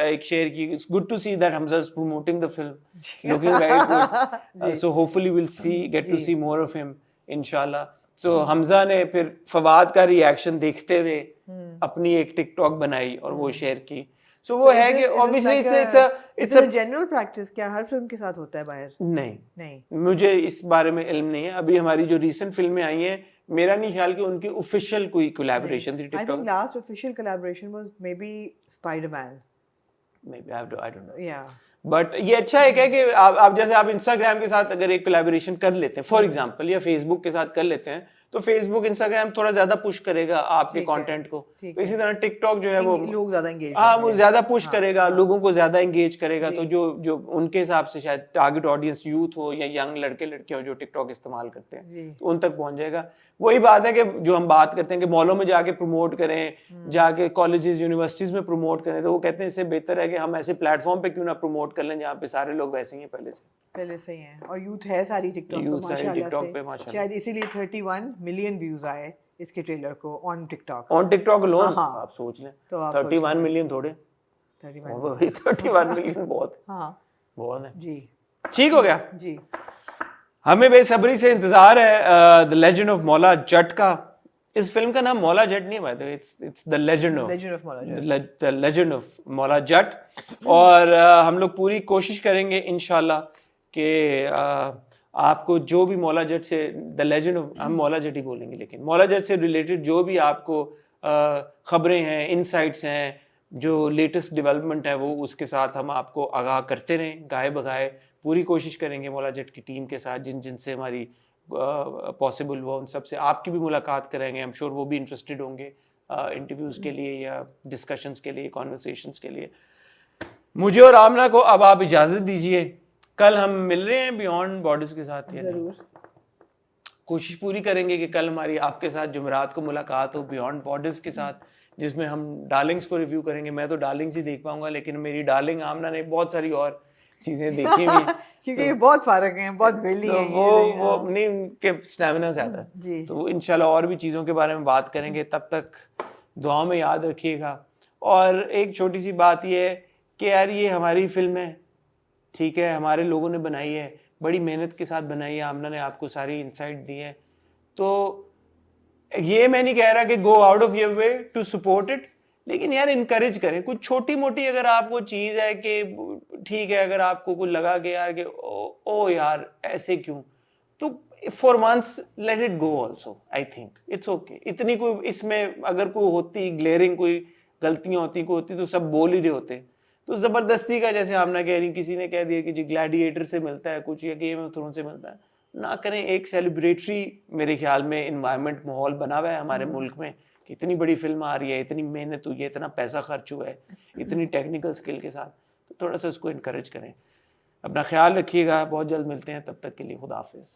एक शेयर की, it's good to see that Hamza is promoting the film, looking very good, so hopefully will get to see more of him इंशाल्लाह। सो हमजा ने फिर फवाद का रिएक्शन देखते हुए अपनी एक टिकटॉक बनाई और वो शेयर की। सो वो है कि obviously it's a general practice, क्या हर फिल्म के साथ होता है बाहर? नहीं, मुझे इस बारे में इल्म नहीं है। अभी हमारी जो रीसेंट फिल्में आई हैं, मेरा नहीं ख्याल कि उनकी ऑफिशियल कोई कोलैबोरेशन थी I think last official collaboration was maybe Spider-Man. Maybe I don't know. Yeah. But ये अच्छा है क्या कि आप जैसे आप इंस्टाग्राम के साथ अगर एक कोलैबोरेशन कर लेते हैं फॉर एग्जांपल, या फेसबुक के साथ कर लेते हैं, तो फेसबुक इंस्टाग्राम थोड़ा ज्यादा पुश करेगा आपके कंटेंट को। तो इसी तरह टिकटॉक जो है वो लोग ज्यादा एंगेज, वो ज्यादा पुश करेगा, लोगों को ज्यादा एंगेज करेगा। तो जो उनके हिसाब से शायद टारगेट ऑडियंस यूथ हो या यंग लड़के लड़कियां हो जो टिकटॉक इस्तेमाल करते हैं, तो उन तक पहुंच जाएगा। वही बात है कि जो हम बात करते हैं कि मॉलों में जाके प्रमोट करें, जाके कॉलेजेस यूनिवर्सिटीज में प्रमोट करें, तो वो कहते हैं इससे बेहतर है कि हम ऐसे प्लेटफॉर्म पे क्यों ना प्रमोट कर लें जहाँ पे सारे लोग वैसे ही हैं पहले से हैं, और यूथ है सारी टिकटॉक पे माशाल्लाह से। शायद इसीलिए 31 मिलियन व्यूज आए इसके ट्रेलर को ऑन टिकटॉक अलोन। आप सोच लें, तो 31 मिलियन थोड़े, 31 मिलियन बहुत है जी। ठीक हो गया जी। हमें बेसब्री से इंतजार है द लेजेंड ऑफ मौला जट का। इस फिल्म का नाम मौला जट नहीं है, it's the legend of Maula जट। और हम लोग पूरी कोशिश करेंगे इंशाल्लाह कि आपको जो भी मौला जट से द लेजेंड ऑफ, हम मौला जट ही बोलेंगे, लेकिन मौला जट से रिलेटेड जो भी आपको खबरें हैं, इनसाइट्स हैं, जो लेटेस्ट डेवलपमेंट है, वो उसके साथ हम आपको आगाह करते रहें गाए बगाए। पूरी कोशिश करेंगे मौला जट की टीम के साथ जिनसे हमारी पॉसिबल हुआ उन सब से आपकी भी मुलाकात कराएंगे। आई एम श्योर वो भी इंटरेस्टेड होंगे इंटरव्यूज़ के लिए या डिस्कशंस के लिए, कॉन्वर्सेशंस के लिए। मुझे और आमना को अब आप इजाज़त दीजिए, कल हम मिल रहे हैं बियॉन्ड बॉर्डर्स के साथ। जरूर कोशिश पूरी करेंगे कि कल हमारी आपके साथ जुमेरात को मुलाकात हो बियॉन्ड बॉर्डर्स के साथ, जिसमें हम डार्लिंग्स को रिव्यू करेंगे। मैं तो डार्लिंग्स ही देख पाऊंगा, लेकिन मेरी डार्लिंग आमना ने बहुत सारी और चीजें देखी हुई क्योंकि तो, बहुत फारक हैं, बहुत वेली तो हैं, वो नहीं, उनके स्टैमिना ज्यादा है, तो वो इंशाल्लाह और भी चीज़ों के बारे में बात करेंगे। तब तक दुआ में याद रखिएगा। और एक छोटी सी बात ये है कि यार ये हमारी फिल्म है, ठीक है, हमारे लोगों ने बनाई है, बड़ी मेहनत के साथ बनाई है, आमना ने आपको सारी इंसाइट दी है। तो ये मैं नहीं कह रहा कि go out of your way to support it, लेकिन यार इनकरेज करें। कुछ छोटी मोटी अगर आपको चीज़ है कि ठीक है, अगर आपको कुछ लगा कि यार कि ओ यार ऐसे क्यों, तो for once let it go also. I think it's okay. इतनी कोई इसमें अगर कोई होती ग्लेयरिंग कोई गलतियां होती तो सब बोल ही रहे होते। तो ज़बरदस्ती का, जैसे आमना कह रही, किसी ने कह दिया कि जी ग्लैडिएटर से मिलता है कुछ या गेम ऑफ थ्रोन से मिलता है, ना करें। एक सेलिब्रेटरी मेरे ख्याल में इन्वायरमेंट माहौल बना हुआ है हमारे मुल्क में कि इतनी बड़ी फिल्म आ रही है, इतनी मेहनत हुई है, इतना पैसा खर्च हुआ है, इतनी टेक्निकल स्किल के साथ, तो थोड़ा सा उसको इनकरेज करें। अपना ख्याल रखिएगा, बहुत जल्द मिलते हैं, तब तक के लिए खुदा हाफिज़।